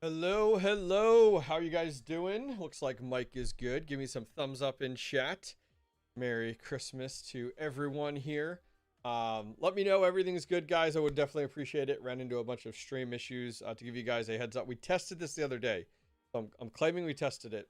Hello, hello. How are you guys doing? Looks like Mike is good. Give me some thumbs up in chat. Merry Christmas to everyone here. Let me know everything's good, guys. I would definitely appreciate it. Ran into a bunch of stream issues. To give you guys a heads up, we tested this the other day. I'm claiming we tested it.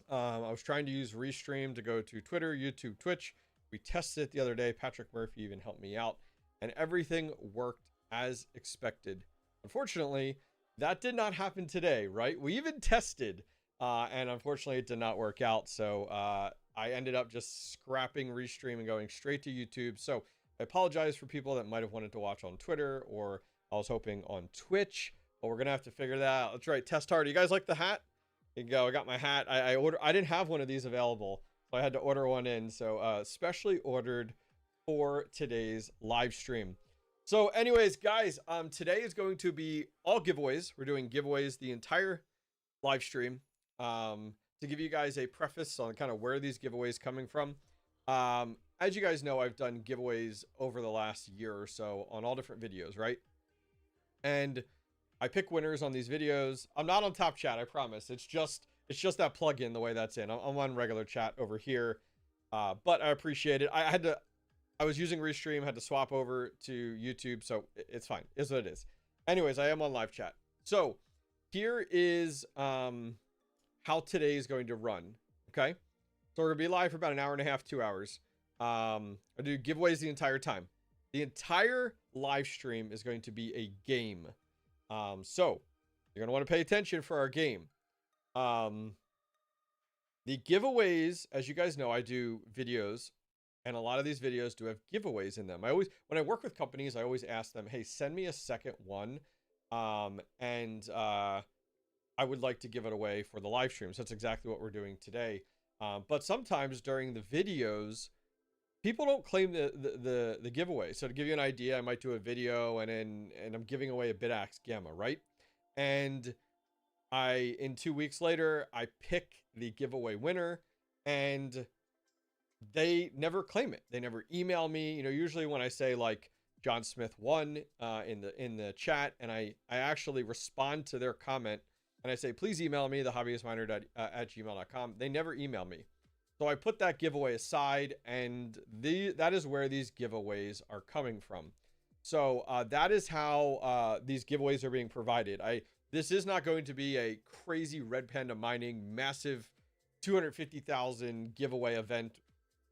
I was trying to use Restream to go to Twitter, YouTube, Twitch. We tested it the other day. Patrick Murphy even helped me out, and everything worked as expected. Unfortunately, that did not happen today, right? We even tested, and unfortunately it did not work out. So I ended up just scrapping Restream and going straight to YouTube. So I apologize for people that might have wanted to watch on Twitter, or I was hoping on Twitch, but we're going to have to figure that out. That's right. Test hard. You guys like the hat? Here you go. I got my hat. I didn't have one of these available, so I had to order one in. So specially ordered for today's live stream. So anyways, guys, today is going to be all giveaways. We're doing giveaways the entire live stream. To give you guys a preface on kind of where these giveaways coming from. As you guys know, I've done giveaways over the last year or so on all different videos, right? And I pick winners on these videos. I'm not on top chat, I promise. It's just that plugin, the way that's in. I'm on regular chat over here. But I appreciate it. I was using Restream, had to swap over to YouTube, so it's fine. It's what it is. Anyways, I am on live chat. So here is how today is going to run. Okay, so we're gonna be live for about an hour and a half, 2 hours. I do giveaways the entire time. The entire live stream is going to be a game. So you're gonna want to pay attention for our game. The giveaways, as you guys know, I do videos. And a lot of these videos do have giveaways in them. When I work with companies, I always ask them, hey, send me a second one. I would like to give it away for the live streams. That's exactly what we're doing today. But sometimes during the videos, people don't claim the giveaway. So to give you an idea, I might do a video and I'm giving away a Bidax Gamma, right? And in 2 weeks later, I pick the giveaway winner, and they never claim it. They never email me. You know, usually when I say like John Smith won in the chat, and I actually respond to their comment and I say, please email me, thehobbyistminer@gmail.com. They never email me. So I put that giveaway aside, and that is where these giveaways are coming from. So that is how these giveaways are being provided. This is not going to be a crazy Red Panda mining massive 250,000 giveaway event.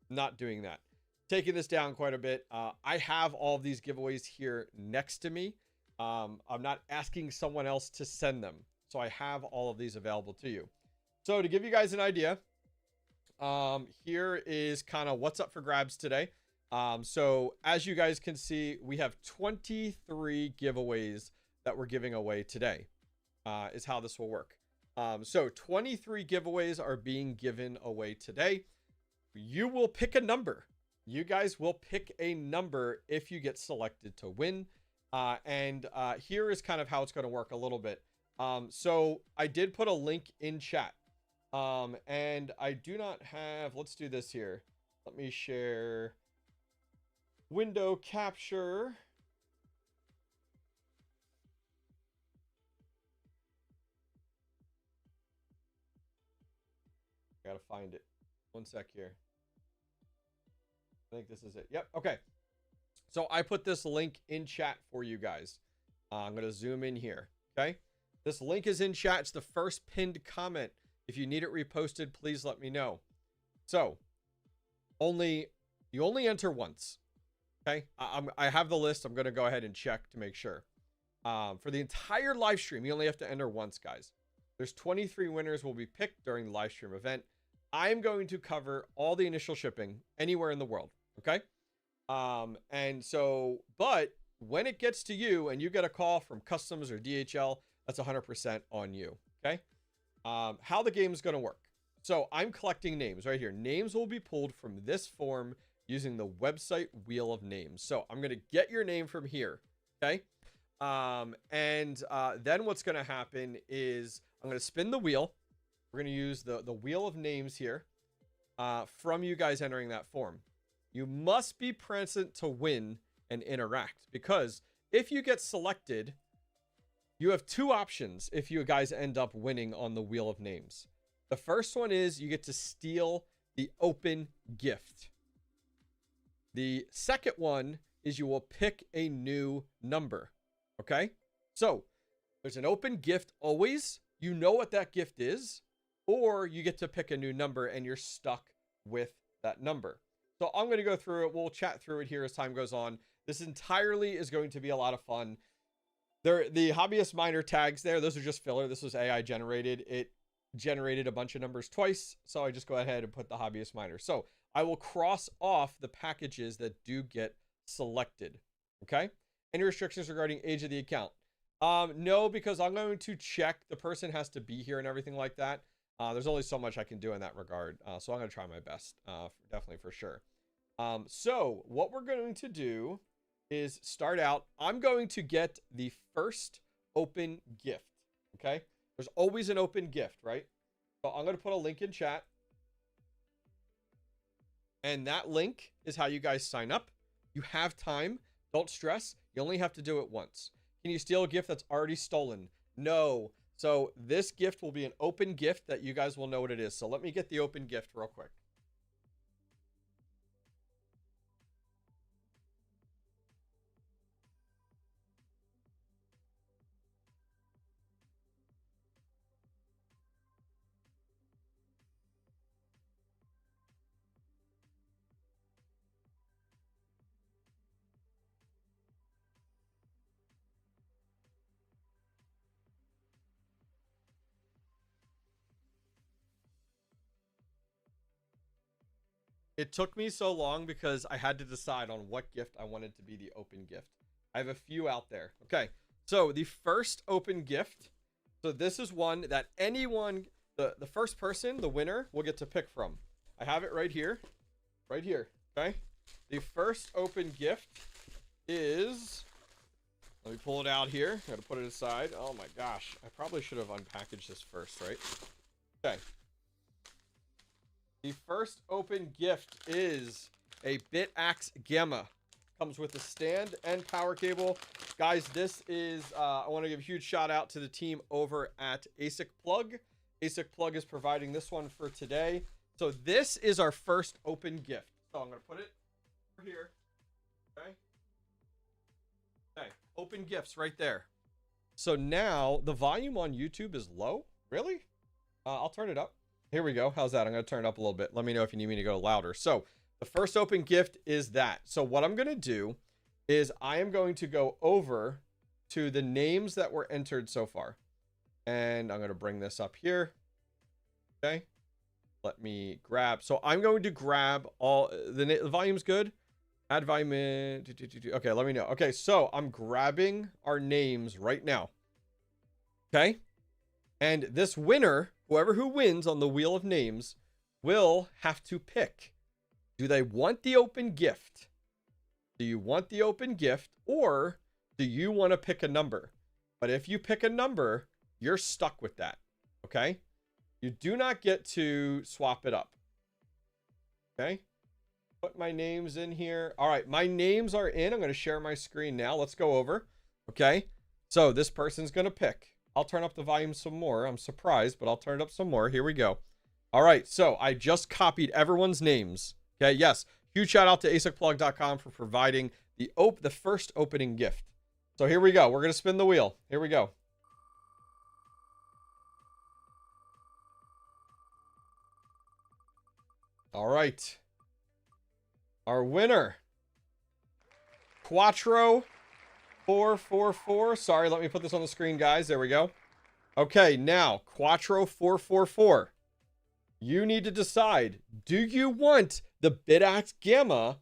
Not doing that. Taking this down quite a bit. I have all of these giveaways here next to me. I'm not asking someone else to send them. So I have all of these available to you. So to give you guys an idea, here is kind of what's up for grabs today. So as you guys can see, we have 23 giveaways that we're giving away today, is how this will work. So 23 giveaways are being given away today. You will pick a number. You guys will pick a number if you get selected to win. Here is kind of how it's going to work a little bit. So I did put a link in chat. And I do not have, let's do this here. Let me share window capture. Gotta find it. One sec here. I think this is it. Yep. Okay. So I put this link in chat for you guys. I'm going to zoom in here. Okay. This link is in chat. It's the first pinned comment. If you need it reposted, please let me know. So you only enter once. Okay. I have the list. I'm going to go ahead and check to make sure. For the entire live stream, you only have to enter once, guys. There's 23 winners will be picked during the live stream event. I'm going to cover all the initial shipping anywhere in the world. Okay. But when it gets to you and you get a call from customs or DHL, that's 100% on you. Okay. How the game is going to work. So I'm collecting names right here. Names will be pulled from this form using the website wheel of names. So I'm going to get your name from here. Okay. Then what's going to happen is I'm going to spin the wheel. We're going to use the wheel of names here from you guys entering that form. You must be present to win and interact, because if you get selected, You have two options if you guys end up winning on the Wheel of Names. The first one is you get to steal the open gift. The second one is you will pick a new number. Okay? So there's an open gift always. You know what that gift is, or you get to pick a new number and you're stuck with that number. So I'm going to go through it. We'll chat through it here as time goes on. This entirely is going to be a lot of fun. The Hobbyist minor tags there, those are just filler. This was AI generated. It generated a bunch of numbers twice, so I just go ahead and put the Hobbyist minor. So I will cross off the packages that do get selected. Okay? Any restrictions regarding age of the account? No, because I'm going to check. The person has to be here and everything like that. There's only so much I can do in that regard. So I'm going to try my best, definitely for sure. So what we're going to do is start out. I'm going to get the first open gift. Okay. There's always an open gift, right? So I'm going to put a link in chat. And that link is how you guys sign up. You have time. Don't stress. You only have to do it once. Can you steal a gift that's already stolen? No. So this gift will be an open gift that you guys will know what it is. So let me get the open gift real quick. It took me so long because I had to decide on what gift I wanted to be the open gift. I have a few out there. Okay, so the first open gift. So this is one that anyone, the first person, the winner, will get to pick from. I have it right here. Right here, okay? The first open gift is... Let me pull it out here. Got to put it aside. Oh my gosh. I probably should have unpackaged this first, right? Okay. The first open gift is a BitAxe Gamma. Comes with a stand and power cable. Guys, this is, I want to give a huge shout out to the team over at ASIC Plug. ASIC Plug is providing this one for today. So this is our first open gift. So I'm going to put it over here. Okay. Okay. Open gifts right there. So now the volume on YouTube is low. Really? I'll turn it up. Here we go. How's that? I'm going to turn it up a little bit. Let me know if you need me to go louder. So the first open gift is that. So what I'm going to do is I am going to go over to the names that were entered so far. And I'm going to bring this up here. Okay. Let me grab. So I'm going to grab all the volume's good. Add volume in. Okay. Let me know. Okay. So I'm grabbing our names right now. Okay. And this winner, whoever who wins on the Wheel of Names, will have to pick. Do they want the open gift? Do you want the open gift, or do you want to pick a number? But if you pick a number, you're stuck with that. Okay? You do not get to swap it up. Okay? Put my names in here. All right, my names are in. I'm going to share my screen now. Let's go over. Okay? So this person's going to pick. I'll turn up the volume some more. I'm surprised, but I'll turn it up some more. Here we go. All right, so I just copied everyone's names. Okay, yes. Huge shout out to asicplug.com for providing the first opening gift. So here we go. We're going to spin the wheel. Here we go. All right. Our winner, Quattro 444. Sorry, let me put this on the screen, guys. There we go. Okay, now Quattro 444. You need to decide, do you want the BitAxe Gamma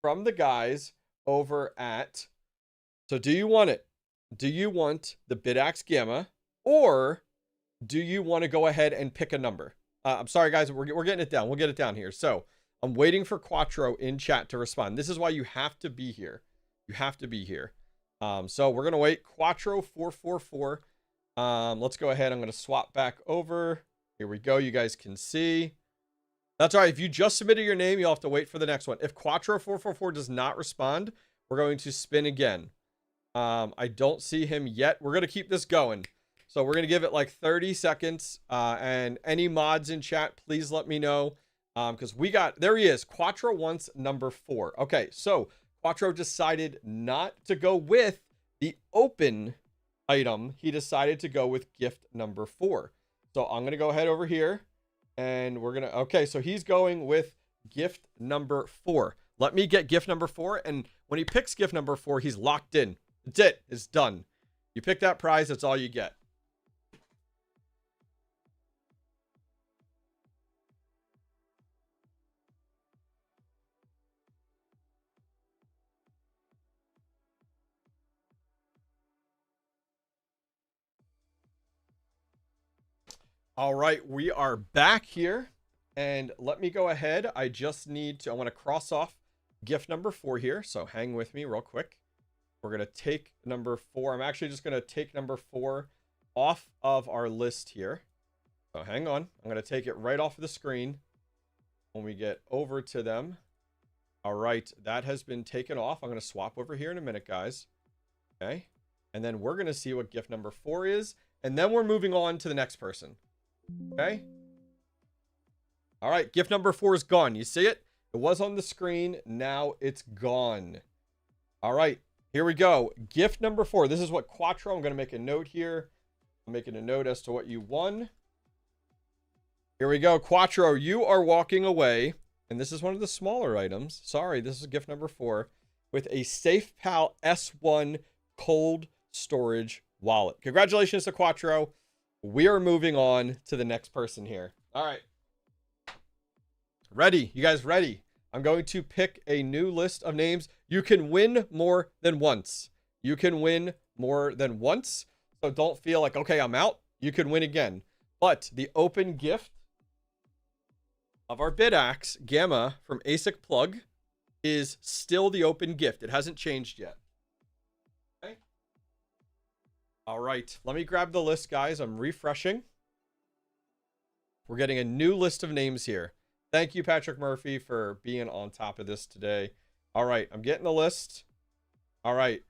from the guys over at... So do you want it? Do you want the BitAxe Gamma, or do you want to go ahead and pick a number? I'm sorry, guys. We're getting it down. We'll get it down here. So I'm waiting for Quattro in chat to respond. This is why you have to be here. You have to be here. So we're going to wait. Quattro 444. Let's go ahead. I'm going to swap back over. Here we go. You guys can see. That's all right. If you just submitted your name, you'll have to wait for the next one. If Quattro 444 does not respond, we're going to spin again. I don't see him yet. We're going to keep this going. So we're going to give it like 30 seconds. And any mods in chat, please let me know. Because there he is. Quattro wants number 4. Okay, so Quattro decided not to go with the open item. He decided to go with gift number 4. So I'm going to go ahead over here. And we're going to... Okay, so he's going with gift number 4. Let me get gift number 4. And when he picks gift number 4, he's locked in. That's it. It's done. You pick that prize. That's all you get. All right, we are back here, and let me go ahead. I want to cross off gift number 4 here, so hang with me real quick. We're going to take number 4. I'm actually just going to take number 4 off of our list here. So hang on. I'm going to take it right off of the screen when we get over to them. All right, that has been taken off. I'm going to swap over here in a minute, guys. Okay, and then we're going to see what gift number 4 is, and then we're moving on to the next person. Okay. All right. Gift number 4 is gone. You see it? It was on the screen. Now it's gone. All right. Here we go. Gift number 4. This is what Quattro. I'm going to make a note here. I'm making a note as to what you won. Here we go. Quattro, you are walking away. And this is one of the smaller items. Sorry. This is gift number 4 with a SafePal S1 cold storage wallet. Congratulations to Quattro. We are moving on to the next person here. All right. Ready? You guys ready? I'm going to pick a new list of names. You can win more than once. You can win more than once. So don't feel like, okay, I'm out. You can win again. But the open gift of our Bidax Gamma from ASIC Plug is still the open gift. It hasn't changed yet. All right, let me grab the list, guys. I'm refreshing. We're getting a new list of names here. Thank you, Patrick Murphy, for being on top of this today. All right, I'm getting the list. All right.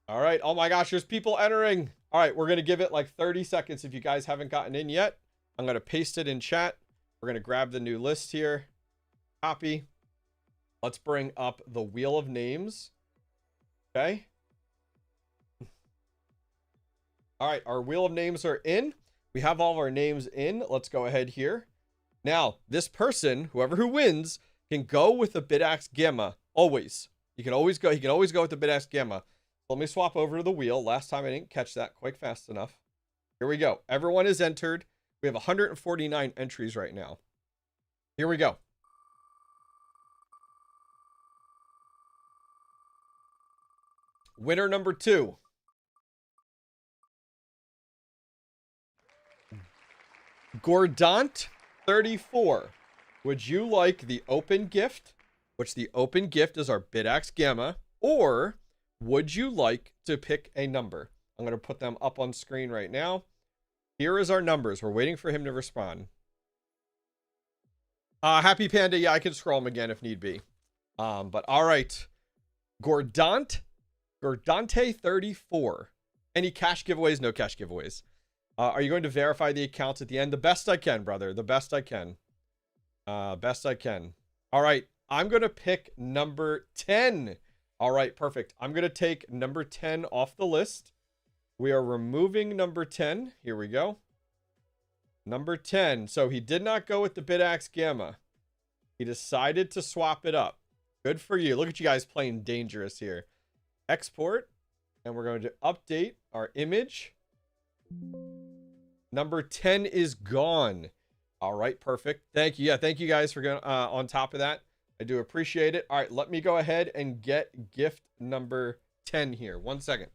All right. Oh my gosh, there's people entering. All right, we're going to give it like 30 seconds if you guys haven't gotten in yet. I'm going to paste it in chat. We're going to grab the new list here. Copy. Let's bring up the wheel of names. Okay. All right, our wheel of names are in. We have all of our names in. Let's go ahead here. Now, this person, who wins, can go with the Bidax Gamma. Always. He can always go with the Bidax Gamma. Let me swap over to the wheel. Last time I didn't catch that quite fast enough. Here we go. Everyone is entered. We have 149 entries right now. Here we go. Winner number 2. Gordant 34. Would you like the open gift, which the open gift is our Bidax Gamma, or would you like to pick a number? I'm going to put them up on screen right now. Here is our numbers. We're waiting for him to respond. Happy Panda. Yeah, I can scroll him again if need be. But all right. Gordante 34. Any cash giveaways? No cash giveaways. Are you going to verify the accounts at the end? The best I can, brother. The best I can. Best I can. All right. I'm going to pick number 10. All right. Perfect. I'm going to take number 10 off the list. We are removing number 10. Here we go. Number 10. So he did not go with the Bidax Gamma. He decided to swap it up. Good for you. Look at you guys playing dangerous here. Export. And we're going to update our image. Number 10 is gone. All right, perfect. Thank you. Yeah, thank you guys for going on top of that. I do appreciate it. All right, let me go ahead and get gift number 10 here. 1 second.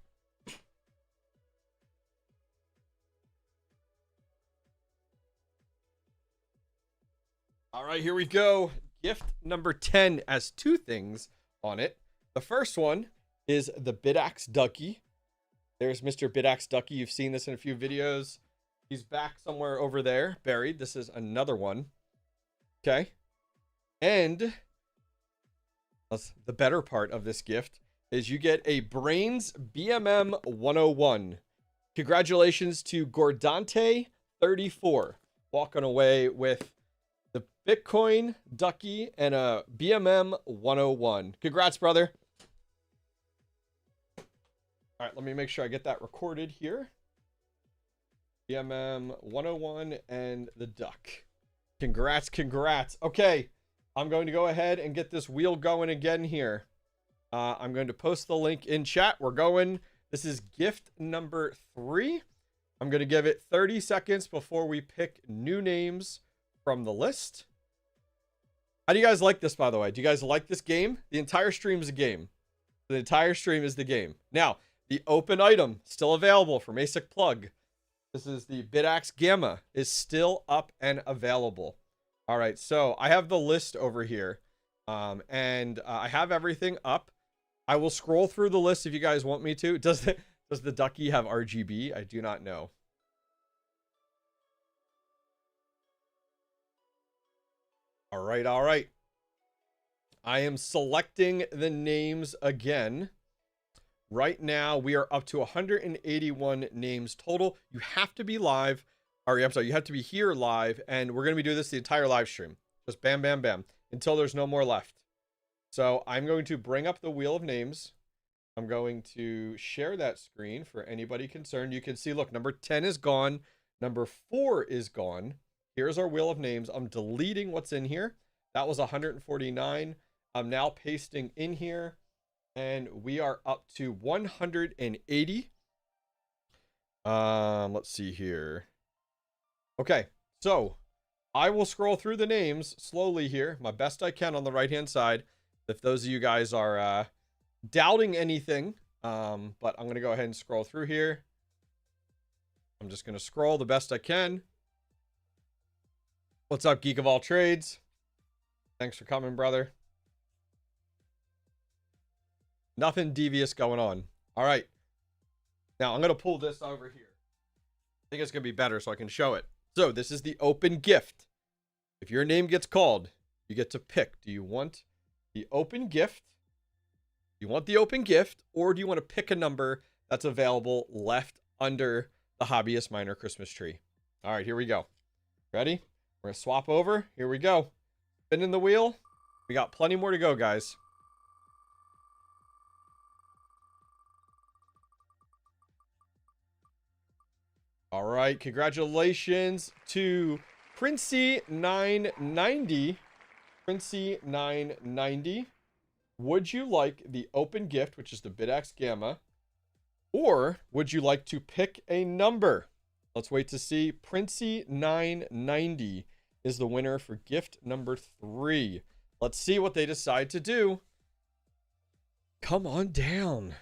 All right, here we go. Gift number 10 has 2 things on it. The first one is the Bidax Ducky. There's Mr. Bidax Ducky. You've seen this in a few videos. He's back somewhere over there, buried. This is another one. Okay. And that's the better part of this gift is you get a Brains BMM 101. Congratulations to Gordante34, walking away with the Bitcoin Ducky and a BMM 101. Congrats, brother. All right, let me make sure I get that recorded here. BMM 101 and the duck. Congrats, congrats. Okay, I'm going to go ahead and get this wheel going again here. I'm going to post the link in chat. We're going. This is gift number 3. I'm going to give it 30 seconds before we pick new names from the list. How do you guys like this, by the way? Do you guys like this game? The entire stream is a game. The entire stream is the game. Now, the open item still available from ASIC Plug. This is the Bidax Gamma, is still up and available. All right, so I have the list over here, and I have everything up. I will scroll through the list if you guys want me to. Does the ducky have RGB? I do not know. All right, all right. I am selecting the names again. Right now, we are up to 181 names total. You have to be live. Or, I'm sorry, you have to be here live. And we're going to be doing this the entire live stream. Just bam, bam, bam. Until there's no more left. So I'm going to bring up the wheel of names. I'm going to share that screen for anybody concerned. You can see, look, number 10 is gone. Number 4 is gone. Here's our wheel of names. I'm deleting what's in here. That was 149. I'm now pasting in here. And we are up to 180. Let's see here. Okay, so I will scroll through the names slowly here, my best I can on the right-hand side. If those of you guys are doubting anything, but I'm going to go ahead and scroll through here. I'm just going to scroll the best I can. What's up, Geek of All Trades? Thanks for coming, brother. Nothing devious going on. All right. Now, I'm going to pull this over here. I think it's going to be better so I can show it. So, this is the open gift. If your name gets called, you get to pick. Do you want the open gift? Do you want the open gift? Or do you want to pick a number that's available left under the Hobbyist Miner Christmas tree? All right, here we go. Ready? We're going to swap over. Here we go. Spinning the wheel. We got plenty more to go, guys. All right, congratulations to Princey990. Princey990. Would you like the open gift, which is the Bidax Gamma, or would you like to pick a number? Let's wait to see. Princey990 is the winner for gift number 3. Let's see what they decide to do. Come on down.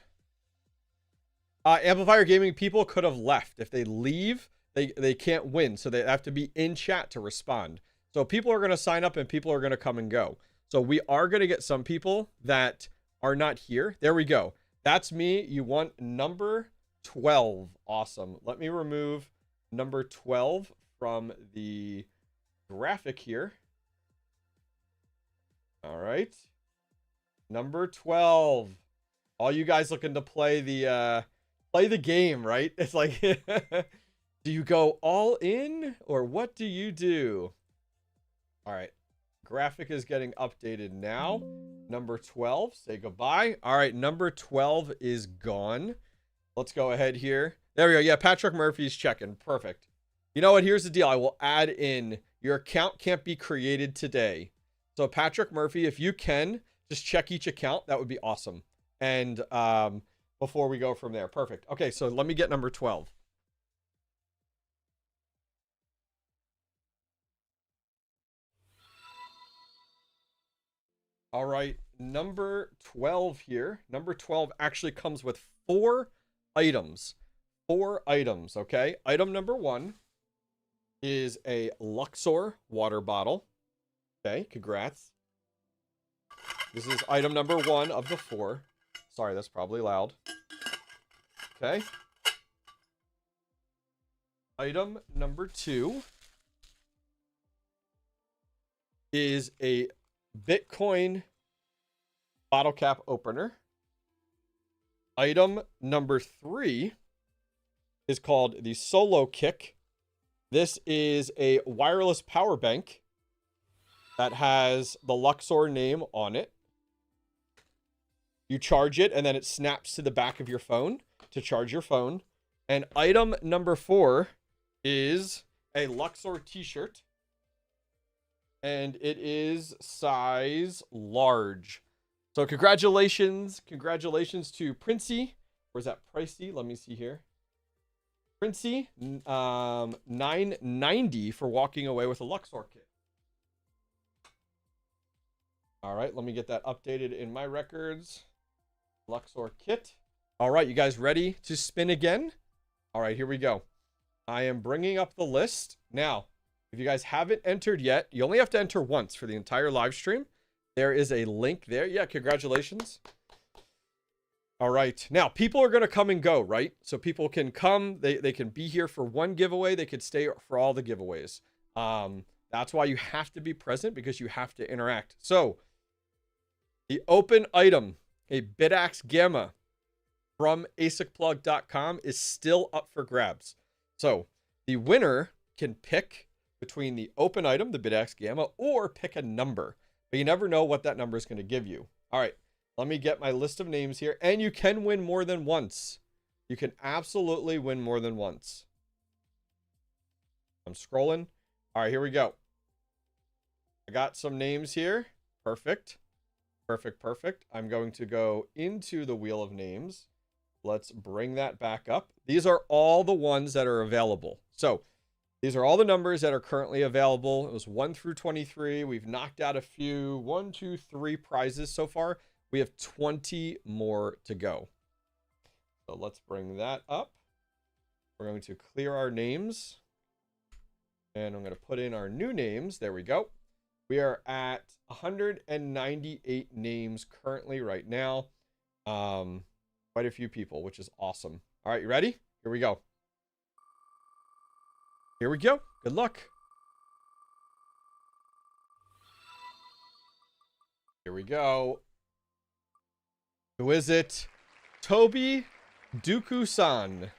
Amplifier Gaming people could have left. If they leave, they can't win. So they have to be in chat to respond. So people are going to sign up and people are going to come and go. So we are going to get some people that are not here. There we go. That's me. You want number 12. Awesome. Let me remove number 12 from the graphic here. All right. Number 12. All you guys looking to play the game, right? It's like, do you go all in or what do you do? All right. Graphic is getting updated now. Number 12, say goodbye. All right, number 12 is gone. Let's go ahead here. There we go. Yeah, Patrick Murphy's checking. Perfect. You know what? Here's the deal. I will add in your account can't be created today. So Patrick Murphy, if you can, just check each account. That would be awesome. And before we go from there. Perfect. Okay, so let me get number 12. All right, number 12 here. Number 12 actually comes with 4 items. 4 items, okay? Item number 1 is a Luxor water bottle. Okay, congrats. This is item number 1 of the 4. Sorry, that's probably loud. Okay. Item number 2 is a Bitcoin bottle cap opener. Item number 3 is called the Solo Kick. This is a wireless power bank that has the Luxor name on it. You charge it, and then it snaps to the back of your phone to charge your phone. And item number 4 is a Luxor t-shirt. And it is size large. So congratulations. Congratulations to Princey. Where's that Pricey? Let me see here. Princey, $9.90 for walking away with a Luxor kit. All right, let me get that updated in my records. Luxor kit. All right, you guys ready to spin again? All right, here we go. I am bringing up the list. Now, if you guys haven't entered yet, you only have to enter once for the entire live stream. There is a link there. Yeah, congratulations. All right. Now, people are going to come and go, right? So people can come. They can be here for one giveaway. They could stay for all the giveaways. That's why you have to be present, because you have to interact. So the open item, a Bidax Gamma from asicplug.com, is still up for grabs. So the winner can pick between the open item, the Bidax Gamma, or pick a number. But you never know what that number is going to give you. All right. Let me get my list of names here. And you can win more than once. You can absolutely win more than once. I'm scrolling. All right, here we go. I got some names here. Perfect. Perfect, perfect. I'm going to go into the wheel of names. Let's bring that back up. These are all the ones that are available. So these are all the numbers that are currently available. It was 1 through 23. We've knocked out a few, 1, 2, 3 prizes so far. We have 20 more to go. So let's bring that up. We're going to clear our names. And I'm going to put in our new names. There we go. We are at 198 names currently right now. Quite a few people, which is awesome. All right, you ready? Here we go. Here we go. Good luck. Here we go. Who is it? Toby Duku-san.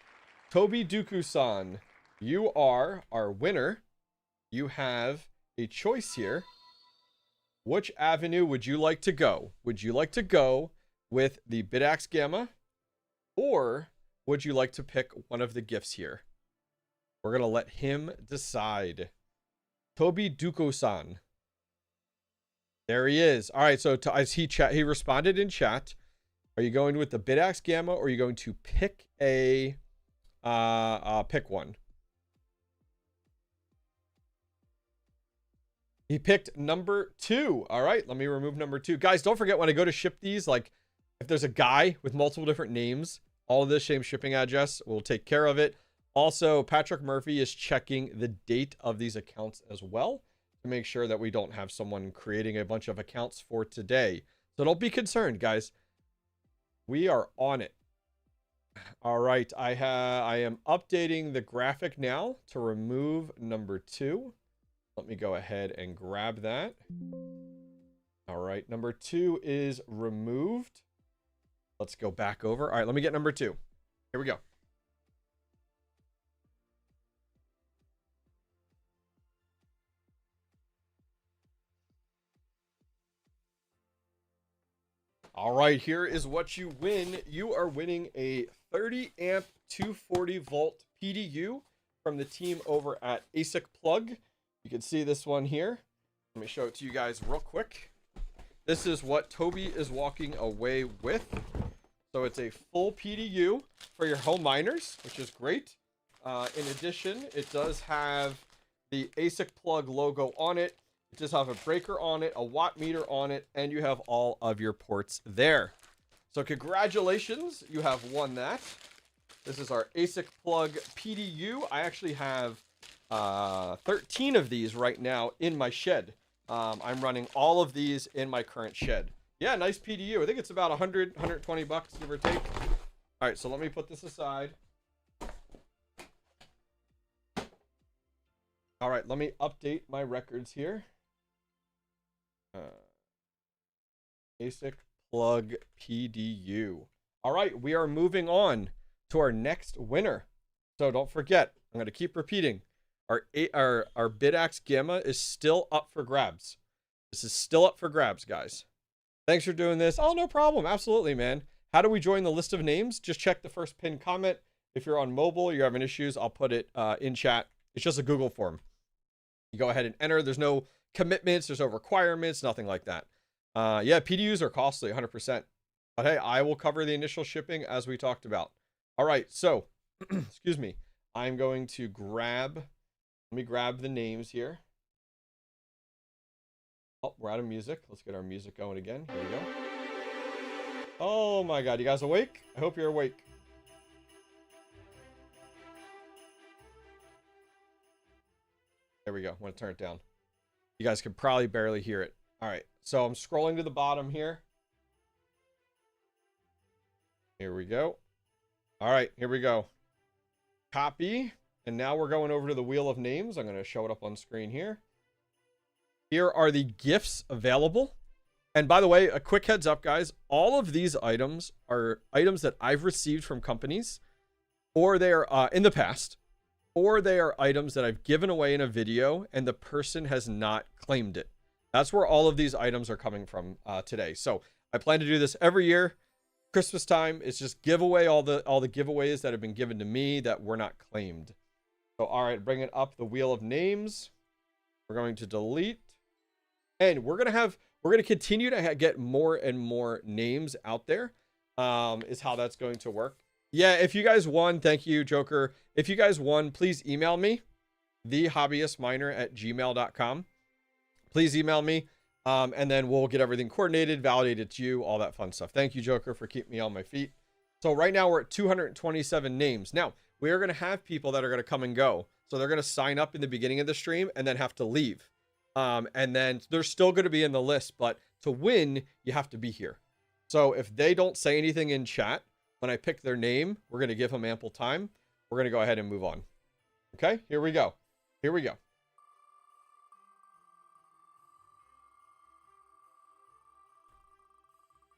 Toby Duku-san, you are our winner. You have a choice here. Which avenue would you like to go? Would you like to go with the Bidax Gamma, or would you like to pick one of the gifts here? We're going to let him decide. Toby Duku-san. There he is. All right, so as he responded in chat. Are you going with the Bidax Gamma, or are you going to pick a pick one? He picked number 2. All right, let me remove number 2. Guys, don't forget, when I go to ship these, like if there's a guy with multiple different names, all of this same shipping address, we'll take care of it. Also, Patrick Murphy is checking the date of these accounts as well to make sure that we don't have someone creating a bunch of accounts for today. So don't be concerned, guys. We are on it. All right, I am updating the graphic now to remove number 2. Let me go ahead and grab that. All right, number 2 is removed. Let's go back over. All right, let me get number 2. Here we go. All right, here is what you win. You are winning a 30 amp 240 volt PDU from the team over at ASIC Plug. You can see this one here. Let me show it to you guys real quick. This is what Toby is walking away with. So it's a full PDU for your home miners, which is great. In addition, it does have the ASIC Plug logo on it. It does have a breaker on it, a watt meter on it, and you have all of your ports there. So congratulations, you have won that. This is our ASIC Plug PDU. I actually have 13 of these right now in my shed. I'm running all of these in my current shed. Yeah, nice PDU. I think it's about 100, 120 bucks, give or take. All right, so let me put this aside. All right, let me update my records here. ASIC Plug PDU. All right, we are moving on to our next winner. So don't forget, I'm going to keep repeating. Our Bid Axe Gamma is still up for grabs. This is still up for grabs, guys. Thanks for doing this. Oh, no problem. Absolutely, man. How do we join the list of names? Just check the first pinned comment. If you're on mobile, you're having issues, I'll put it in chat. It's just a Google form. You go ahead and enter. There's no commitments. There's no requirements. Nothing like that. Yeah, PDUs are costly, 100%. But hey, I will cover the initial shipping as we talked about. All right, so, excuse me. I'm going to let me grab the names here. Oh, we're out of music. Let's get our music going again. Here we go. Oh my God, you guys awake? I hope you're awake. There we go. I'm going to turn it down. You guys can probably barely hear it. All right, so I'm scrolling to the bottom here. Here we go. All right, here we go. Copy. And now we're going over to the wheel of names. I'm going to show it up on screen here. Here are the gifts available. And by the way, a quick heads up, guys. All of these items are items that I've received from companies, or they are in the past, or they are items that I've given away in a video and the person has not claimed it. That's where all of these items are coming from today. So I plan to do this every year. Christmas time, it's just give away all the giveaways that have been given to me that were not claimed. So all right, bring it up the wheel of names. We're going to delete, and we're gonna continue to get more and more names out there. Is how that's going to work. Yeah, if you guys won, thank you, Joker. If you guys won, please email me, thehobbyistminer@gmail.com. Please email me, and then we'll get everything coordinated, validated to you, all that fun stuff. Thank you, Joker, for keeping me on my feet. So right now we're at 227 names. Now, we are going to have people that are going to come and go. So they're going to sign up in the beginning of the stream and then have to leave. And then they're still going to be in the list, but to win, you have to be here. So if they don't say anything in chat, when I pick their name, we're going to give them ample time. We're going to go ahead and move on. Okay, here we go. Here we go.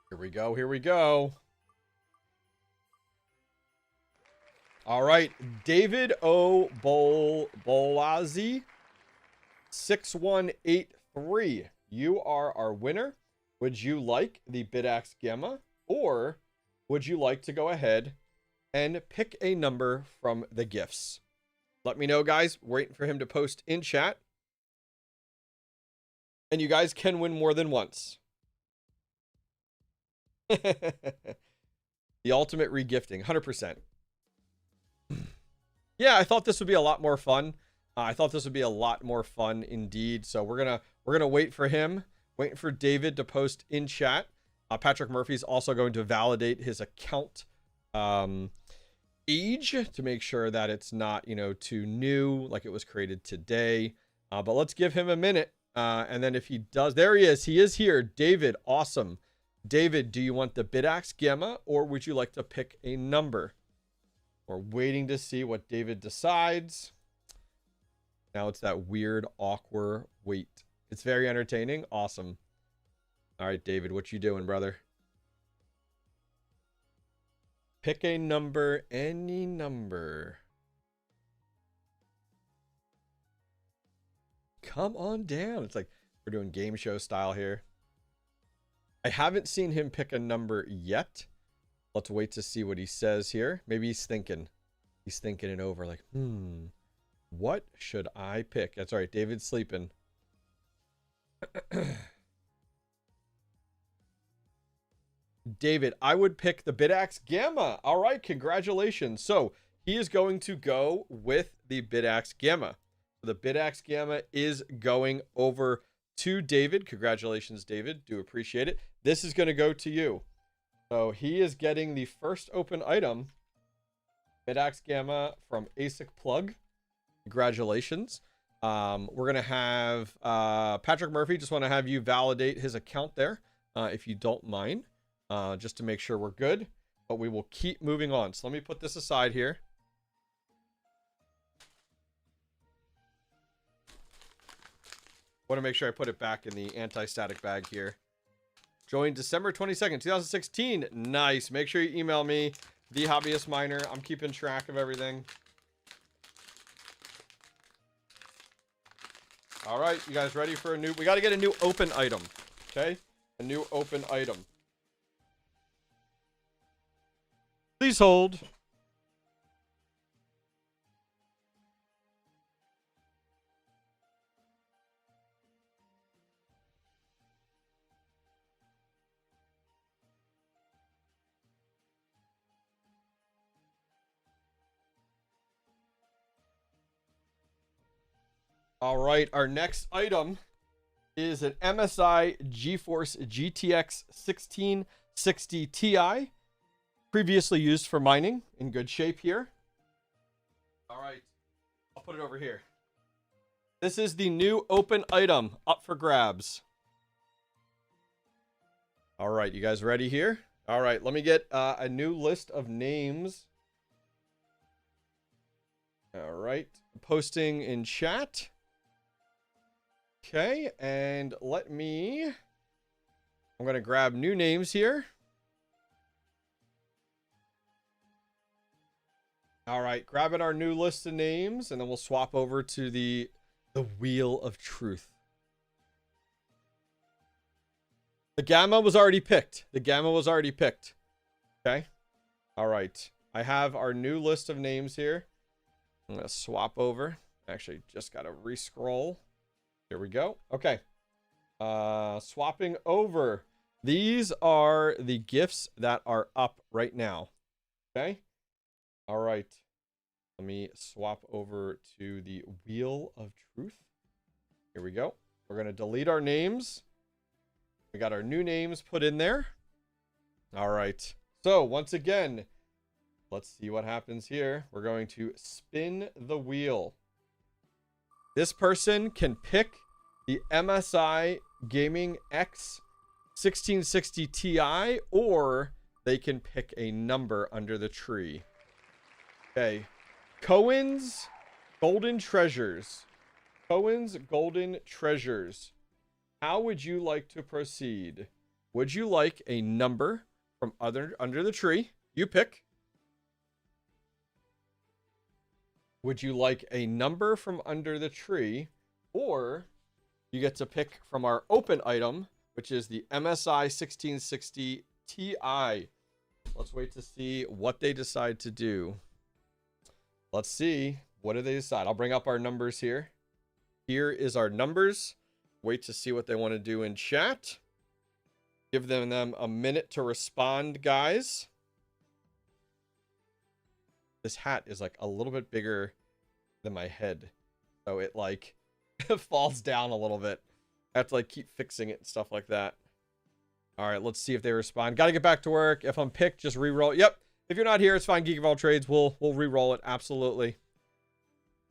Here we go. Here we go. All right, David O. Bolazzi, 6183. You are our winner. Would you like the Bid Axe Gamma, or would you like to go ahead and pick a number from the gifts? Let me know, guys. We're waiting for him to post in chat. And you guys can win more than once. The ultimate regifting, 100%. Yeah, I thought this would be a lot more fun. I thought this would be a lot more fun indeed. So we're gonna wait for him, waiting for David to post in chat. Patrick Murphy's also going to validate his account age to make sure that it's not, too new, like it was created today. But let's give him a minute. And then if he does, there he is. He is here. David, awesome. David, do you want the Bid Axe Gamma, or would you like to pick a number? We're waiting to see what David decides. Now it's that weird, awkward wait. It's very entertaining. Awesome. All right, David, what you doing, brother? Pick a number, any number. Come on down. It's like we're doing game show style here. I haven't seen him pick a number yet. Let's wait to see what he says here. Maybe he's thinking. He's thinking it over like, what should I pick? That's all right. David's sleeping. David, I would pick the Bid Axe Gamma. All right. Congratulations. So he is going to go with the Bid Axe Gamma. The Bid Axe Gamma is going over to David. Congratulations, David. Do appreciate it. This is going to go to you. So he is getting the first open item, Bid Axe Gamma from ASIC Plug. Congratulations. We're going to have Patrick Murphy. Just want to have you validate his account there, if you don't mind, just to make sure we're good. But we will keep moving on. So let me put this aside here. Want to make sure I put it back in the anti-static bag here. Joined December 22nd, 2016. Nice. Make sure you email me, the Hobbyist Miner. I'm keeping track of everything. All right, you guys ready for a new... We got to get a new open item, okay? A new open item. Please hold. All right, our next item is an MSI GeForce GTX 1660 Ti, previously used for mining. In good shape here. All right, I'll put it over here. This is the new open item up for grabs. All right, you guys ready here? All right, let me get a new list of names. All right, posting in chat. Okay, and I'm going to grab new names here. All right, grabbing our new list of names, and then we'll swap over to the Wheel of Truth. The Gamma was already picked. Okay. All right. I have our new list of names here. I'm going to swap over. Actually, just got to re-scroll. Here we go. Okay. Swapping over. These are the gifts that are up right now. Okay. All right. Let me swap over to the Wheel of Truth. Here we go. We're going to delete our names. We got our new names put in there. All right. So once again, let's see what happens here. We're going to spin the wheel. This person can pick the MSI Gaming X 1660 Ti, or they can pick a number under the tree. Okay. Cohen's Golden Treasures. Cohen's Golden Treasures. How would you like to proceed? Would you like a number from under the tree? You pick. Would you like a number from under the tree, or you get to pick from our open item, which is the MSI 1660 Ti. Let's wait to see what they decide to do. Let's see. What do they decide? I'll bring up our numbers here. Here is our numbers. Wait to see what they want to do in chat. Give them a minute to respond, guys. This hat is like a little bit bigger than my head, so it like falls down a little bit. I have to like keep fixing it and stuff like that. All right, let's see if they respond. Got to get back to work. If I'm picked, just re-roll. Yep. If you're not here, it's fine. Geek of all trades. We'll re-roll it. Absolutely.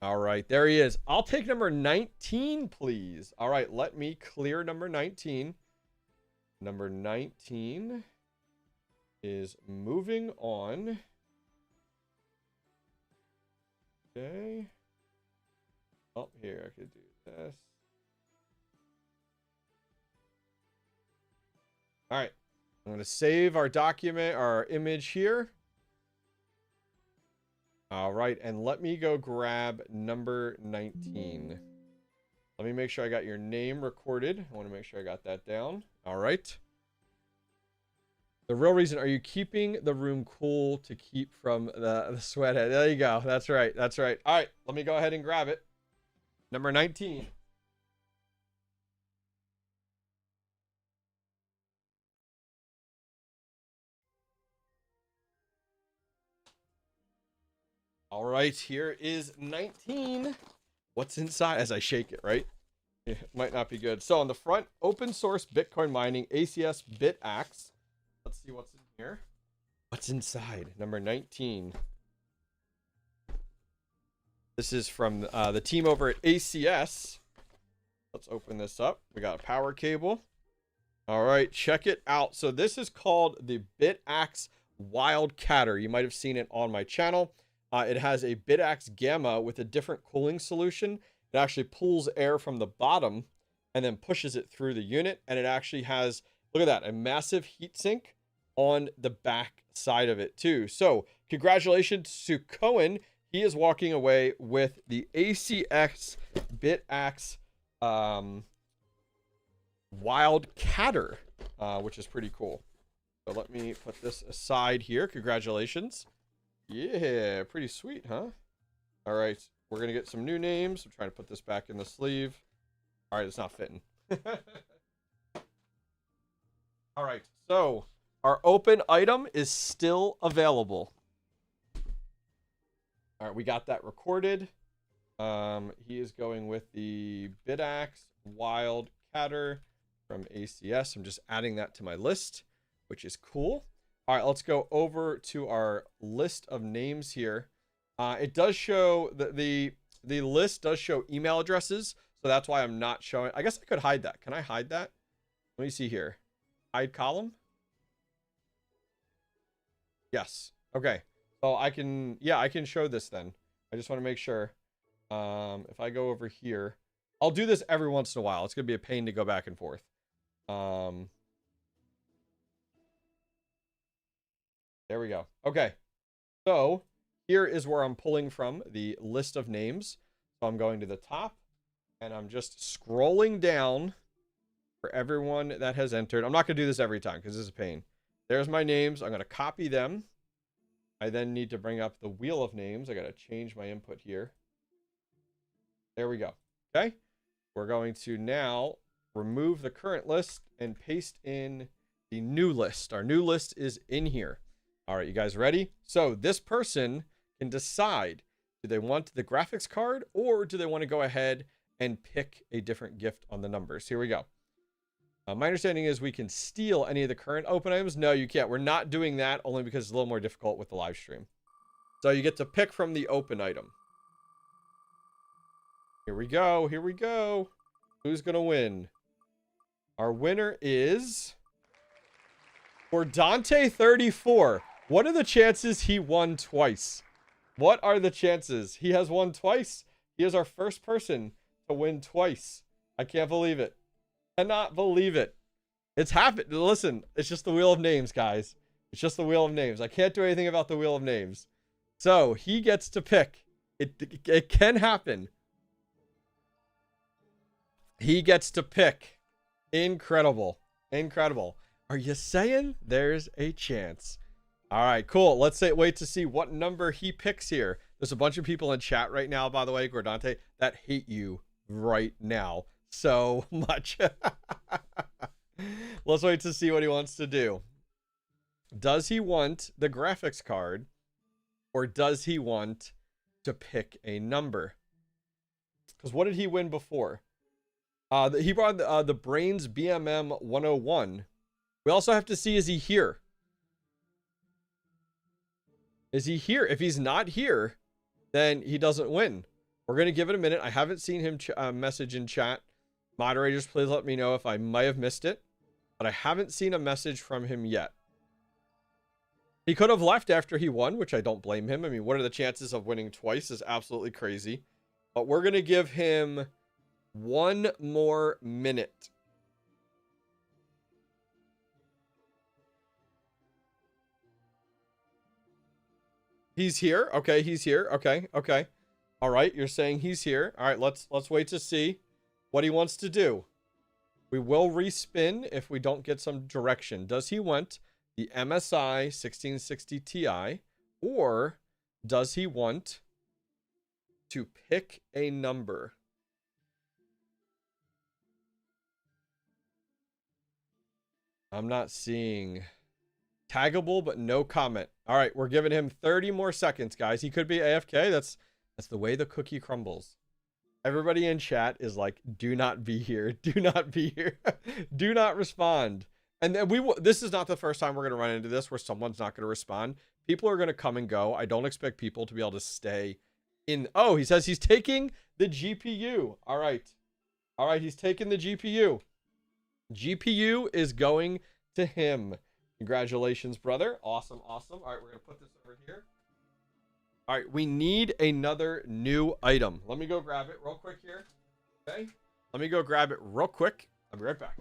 All right, there he is. I'll take number 19, please. All right, let me clear number 19. Number 19 is moving on. Okay. Oh, here, I could do this. All right. I'm going to save our document, our image here. All right, and let me go grab number 19. Let me make sure I got your name recorded. I want to make sure I got that down. All right. The real reason, are you keeping the room cool to keep from the sweat head? There you go. That's right. That's right. All right, let me go ahead and grab it. Number 19. All right, here is 19. What's inside? As I shake it, right? It might not be good. So on the front, open source Bitcoin mining ACS BitAxe. Let's see what's in here. What's inside? Number 19. This is from the team over at ACS. Let's open this up. We got a power cable. All right, check it out. So this is called the BitAxe Wildcatter. You might have seen it on my channel. It has a BitAxe Gamma with a different cooling solution. It actually pulls air from the bottom and then pushes it through the unit. And it actually has Look at that, a massive heatsink on the back side of it too. So congratulations to Cohen. He is walking away with the ACX BitAxe Wild Catter, which is pretty cool. So let me put this aside here. Congratulations. Yeah, pretty sweet, huh? All right, we're going to get some new names. I'm trying to put this back in the sleeve. All right, it's not fitting. All right, so our open item is still available. All right, we got that recorded. He is going with the BitAxe Wild Catter from ACS. I'm just adding that to my list, which is cool. All right, let's go over to our list of names here. It does show the list does show email addresses, so that's why I'm not showing. I guess I could hide that. Can I hide that? Let me see here. Hide column. Yes. Okay. So I can, yeah, I can show this then. I just want to make sure. If I go over here, I'll do this every once in a while. It's going to be a pain to go back and forth. There we go. Okay. So here is where I'm pulling from the list of names. So I'm going to the top and I'm just scrolling down for everyone that has entered. I'm not going to do this every time because this is a pain. There's my names. I'm going to copy them. I then need to bring up the wheel of names. I got to change my input here. There we go. Okay. We're going to now remove the current list and paste in the new list. Our new list is in here. All right, you guys ready? So this person can decide, do they want the graphics card or do they want to go ahead and pick a different gift on the numbers? Here we go. My understanding is we can steal any of the current open items. No, you can't. We're not doing that only because it's a little more difficult with the live stream. So you get to pick from the open item. Here we go. Here we go. Who's going to win? Our winner is for Dante34. What are the chances he won twice? What are the chances? He has won twice. He is our first person to win twice. I can't believe it. Cannot believe it. It's happened. Listen, it's just the wheel of names, guys. It's just the wheel of names. I can't do anything about the wheel of names. So he gets to pick. It can happen. He gets to pick. Incredible. Incredible. Are you saying there's a chance? All right, cool. Let's wait to see what number he picks here. There's a bunch of people in chat right now, by the way, Gordante, that hate you right now so much. Let's wait to see what he wants to do. Does he want the graphics card or does he want to pick a number? Because what did he win before? He brought the Brains BMM 101. We also have to see, is he here? Is he here? If he's not here, then he doesn't win. We're going to give it a minute. I haven't seen him message in chat. Moderators, please let me know if I might have missed it. But I haven't seen a message from him yet. He could have left after he won, which I don't blame him. I mean, what are the chances of winning twice is absolutely crazy. But we're going to give him one more minute. He's here. Okay, he's here. Okay, okay. All right, you're saying he's here. All right, let's wait to see what he wants to do. We will respin if we don't get some direction. Does he want the MSI 1660 Ti or does he want to pick a number? I'm not seeing taggable, but no comment. All right, we're giving him 30 more seconds, guys. He could be AFK. That's the way the cookie crumbles. Everybody in chat is like, do not be here. Do not be here. Do not respond. And then this is not the first time we're going to run into this where someone's not going to respond. People are going to come and go. I don't expect people to be able to stay in. Oh, he says he's taking the GPU. All right. All right, he's taking the GPU. GPU is going to him. Congratulations, brother. Awesome, awesome. All right, we're going to put this over here. All right, we need another new item. Let me go grab it real quick here. Okay? Let me go grab it real quick. I'll be right back.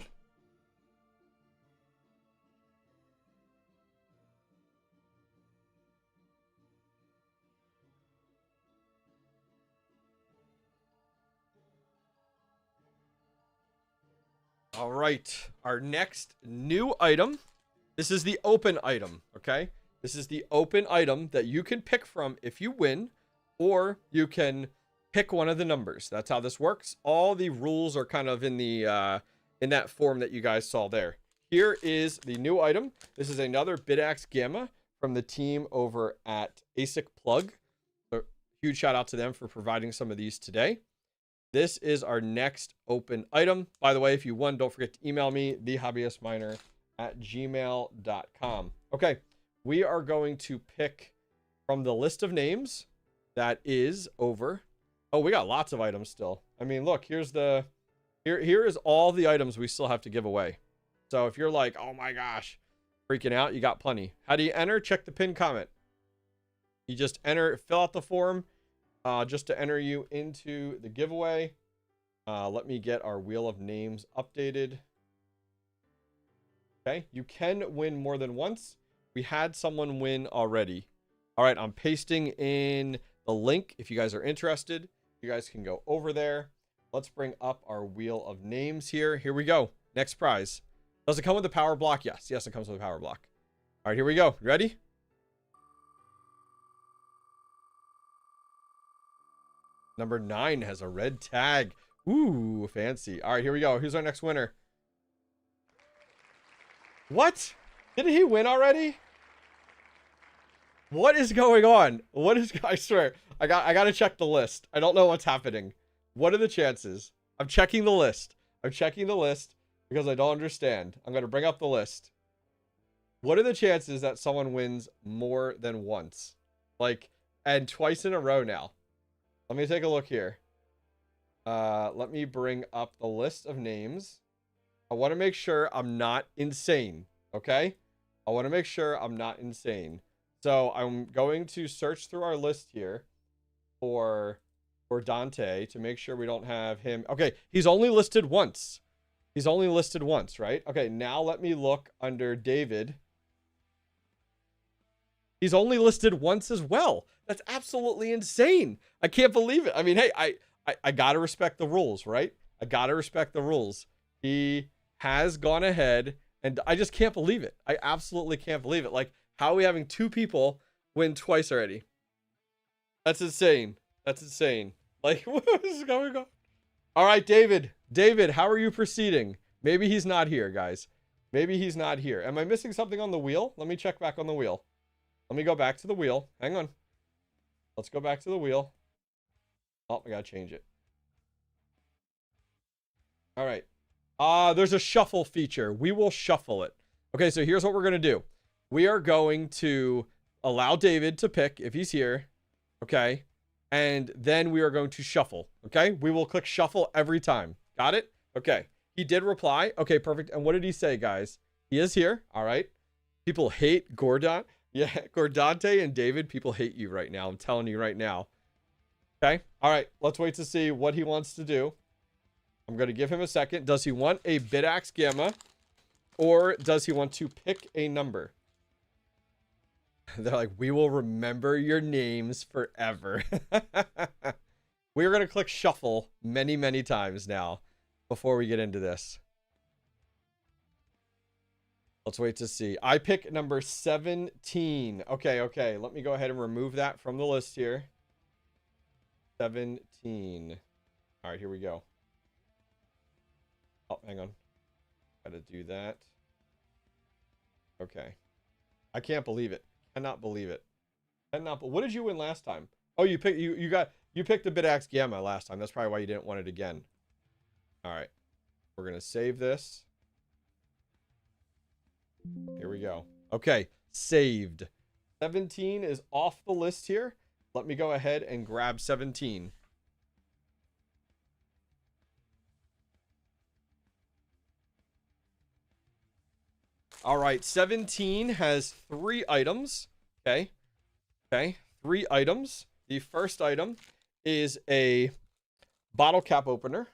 All right. Our next new item. This is the open item, okay? This is the open item that you can pick from if you win, or you can pick one of the numbers. That's how this works. All the rules are kind of in the in that form that you guys saw there. Here is the new item. This is another Bidax Gamma from the team over at ASIC Plug. So huge shout out to them for providing some of these today. This is our next open item. By the way, if you won, don't forget to email me, thehobbyistminer@gmail.com. Okay, we are going to pick from the list of names that is over. Oh, we got lots of items still. I mean, look, here is all the items we still have to give away. So if you're like, oh my gosh, freaking out, you got plenty. How do you enter? Check the pinned comment. You just enter, fill out the form just to enter you into the giveaway. Let me get our wheel of names updated. Okay, you can win more than once. We had someone win already. All right, I'm pasting in the link. If you guys are interested, you guys can go over there. Let's bring up our wheel of names here. Here we go. Next prize. Does it come with a power block? Yes. Yes, it comes with a power block. All right, here we go. Ready? Number 9 has a red tag. Ooh, fancy. All right, here we go. Who's our next winner? What? Didn't he win already? What is going on? What is, I swear, I got to check the list. I don't know what's happening. What are the chances? I'm checking the list. I'm checking the list because I don't understand. I'm going to bring up the list. What are the chances that someone wins more than once? Like, and twice in a row now. Let me take a look here. Let me bring up the list of names. I want to make sure I'm not insane. Okay? I want to make sure I'm not insane. So I'm going to search through our list here for Dante to make sure we don't have him. Okay, he's only listed once. He's only listed once, right? Okay, now let me look under David. He's only listed once as well. That's absolutely insane. I can't believe it. I mean, hey, I gotta respect the rules, right? I gotta respect the rules. He has gone ahead, and I just can't believe it. I absolutely can't believe it. Like, how are we having 2 people win twice already? That's insane. That's insane. Like, what is going on? All right, David. David, how are you proceeding? Maybe he's not here, guys. Maybe he's not here. Am I missing something on the wheel? Let me check back on the wheel. Let me go back to the wheel. Hang on. Let's go back to the wheel. Oh, I gotta change it. All right. There's a shuffle feature. We will shuffle it. Okay, so here's what we're gonna do. We are going to allow David to pick if he's here. Okay. And then we are going to shuffle. Okay. We will click shuffle every time. Got it? Okay. He did reply. Okay, perfect. And what did he say, guys? He is here. All right. People hate Gordon. Yeah, Gordante and David, people hate you right now. I'm telling you right now. Okay. All right. Let's wait to see what he wants to do. I'm going to give him a second. Does he want a Bidax Gamma, or does he want to pick a number? They're like, we will remember your names forever. We're going to click shuffle many, many times now before we get into this. Let's wait to see. I pick number 17. Okay, okay. Let me go ahead and remove that from the list here. 17. All right, here we go. Oh, hang on. Gotta do that. Okay. I can't believe it. Cannot believe it. What did you win last time? Oh, you picked the Bidax Gamma last time. That's probably why you didn't want it again. All right. We're gonna save this. Here we go. Okay, saved. 17 is off the list here. Let me go ahead and grab 17. All right, 17 has 3 items. Okay. Okay, 3 items. The first item is a bottle cap opener.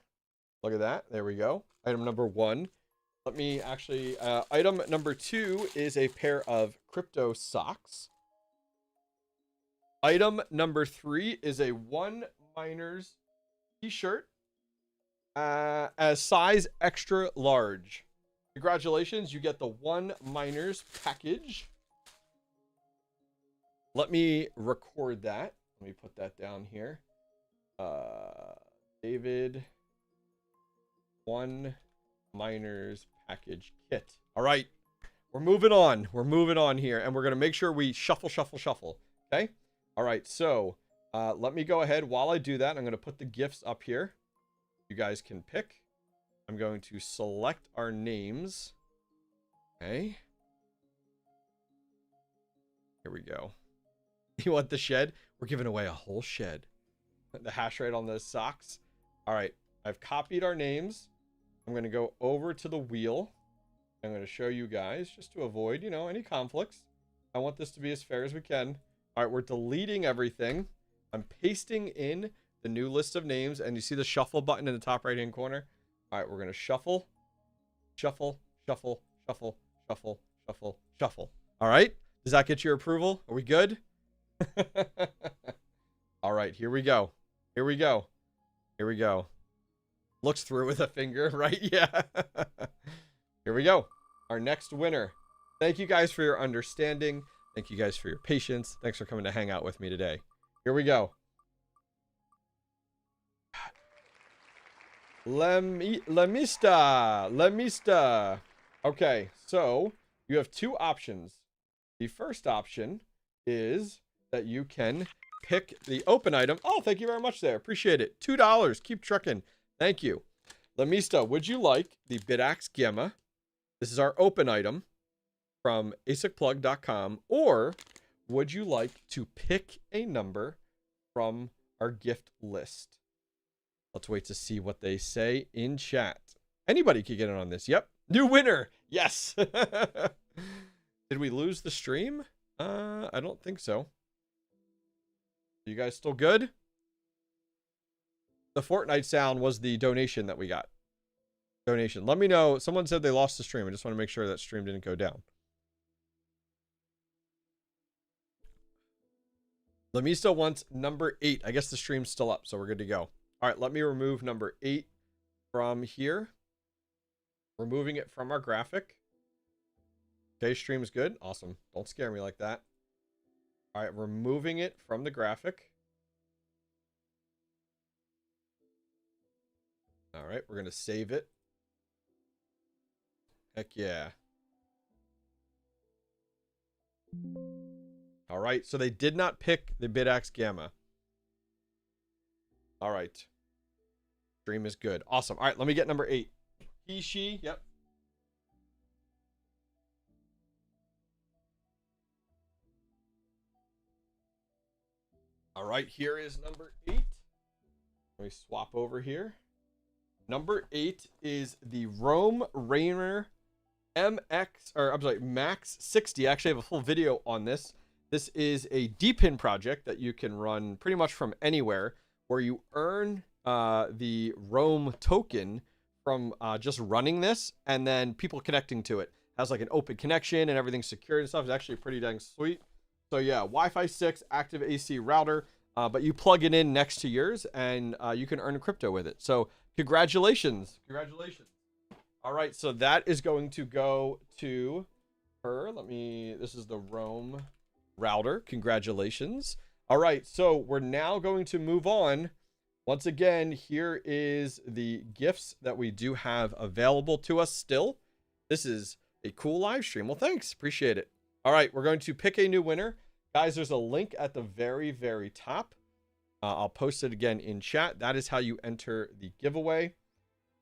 Look at that. There we go. Item number 1. Let me actually, item number 2 is a pair of crypto socks. Item number 3 is a One Miners t-shirt. as size extra large. Congratulations, you get the 1 miners package. Let me record that. Let me put that down here. David, 1 miners package kit. All right, we're moving on. We're moving on here, and we're gonna make sure we shuffle. Okay. All right. So let me go ahead. While I do that, I'm gonna put the gifts up here. You guys can pick. I'm going to select our names. Okay. Here we go. You want the shed? We're giving away a whole shed. The hash rate on those socks. All right. I've copied our names. I'm going to go over to the wheel. I'm going to show you guys just to avoid, you know, any conflicts. I want this to be as fair as we can. All right. We're deleting everything. I'm pasting in the new list of names, and you see the shuffle button in the top right hand corner. All right, we're gonna shuffle. All right, does that get your approval? Are we good? All right, here we go. Looks through with a finger, right? Yeah. Here we go, our next winner. Thank you guys for your understanding. Thank you guys for your patience. Thanks for coming to hang out with me today. Here we go. La Mista. Okay, so you have 2 options. The first option is that you can pick the open item. Oh, thank you very much there. Appreciate it. $2. Keep trucking. Thank you. La Mista, would you like the Bidax Gamma? This is our open item from asicplug.com. Or would you like to pick a number from our gift list? Let's wait to see what they say in chat. Anybody could get in on this. Yep. New winner. Yes. Did we lose the stream? I don't think so. You guys still good? The Fortnite sound was the donation that we got. Donation. Let me know. Someone said they lost the stream. I just want to make sure that stream didn't go down. Lamisto wants number 8. I guess the stream's still up, so we're good to go. All right, let me remove number 8 from here. Removing it from our graphic. Okay, stream is good. Awesome. Don't scare me like that. All right, removing it from the graphic. All right, we're going to save it. Heck yeah. All right, so they did not pick the Bidax Gamma. All right. Stream is good. Awesome. All right, let me get number 8. He, she, yep. All right, here is number 8. Let me swap over here. Number 8 is the Rome Rainer Max 60. I actually have a full video on this. This is a DEPIN project that you can run pretty much from anywhere, where you earn the Rome token from just running this, and then people connecting to it. Has like an open connection and everything's secured and stuff. It's actually pretty dang sweet. So yeah, Wi-Fi 6 active AC router, but you plug it in next to yours, and you can earn crypto with it. So congratulations. All right, so that is going to go to her. This is the Rome router. Congratulations. All right, so we're now going to move on. Once again, here is the gifts that we do have available to us still. This is a cool live stream. Well, thanks. Appreciate it. All right, we're going to pick a new winner. Guys, there's a link at the very, very top. I'll post it again in chat. That is how you enter the giveaway.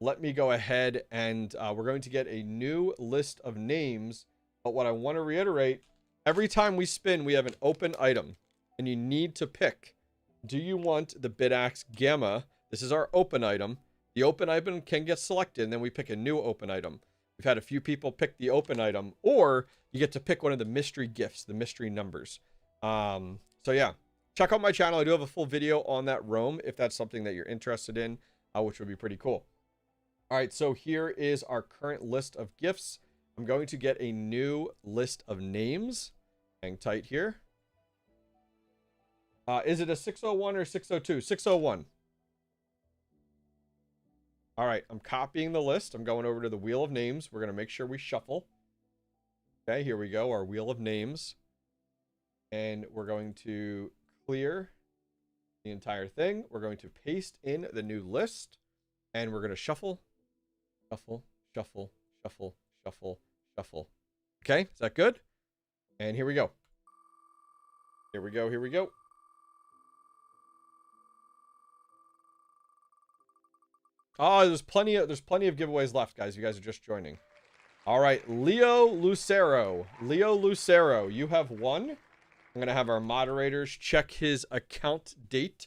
Let me go ahead and we're going to get a new list of names. But what I want to reiterate, every time we spin, we have an open item. And you need to pick. Do you want the Bidax Gamma? This is our open item. The open item can get selected, and then we pick a new open item. We've had a few people pick the open item, or you get to pick one of the mystery gifts, the mystery numbers. So yeah, check out my channel. I do have a full video on that Rome, if that's something that you're interested in, which would be pretty cool. All right, so here is our current list of gifts. I'm going to get a new list of names. Hang tight here. Is it a 601 or 602? 601. All right, I'm copying the list. I'm going over to the wheel of names. We're going to make sure we shuffle. Okay, here we go, our wheel of names. And we're going to clear the entire thing. We're going to paste in the new list. And we're going to shuffle, shuffle, shuffle, shuffle, shuffle, shuffle. Okay, is that good? And here we go. Here we go, here we go. Oh, there's plenty of giveaways left, guys. You guys are just joining. All right, Leo Lucero. Leo Lucero, you have won. I'm going to have our moderators check his account date.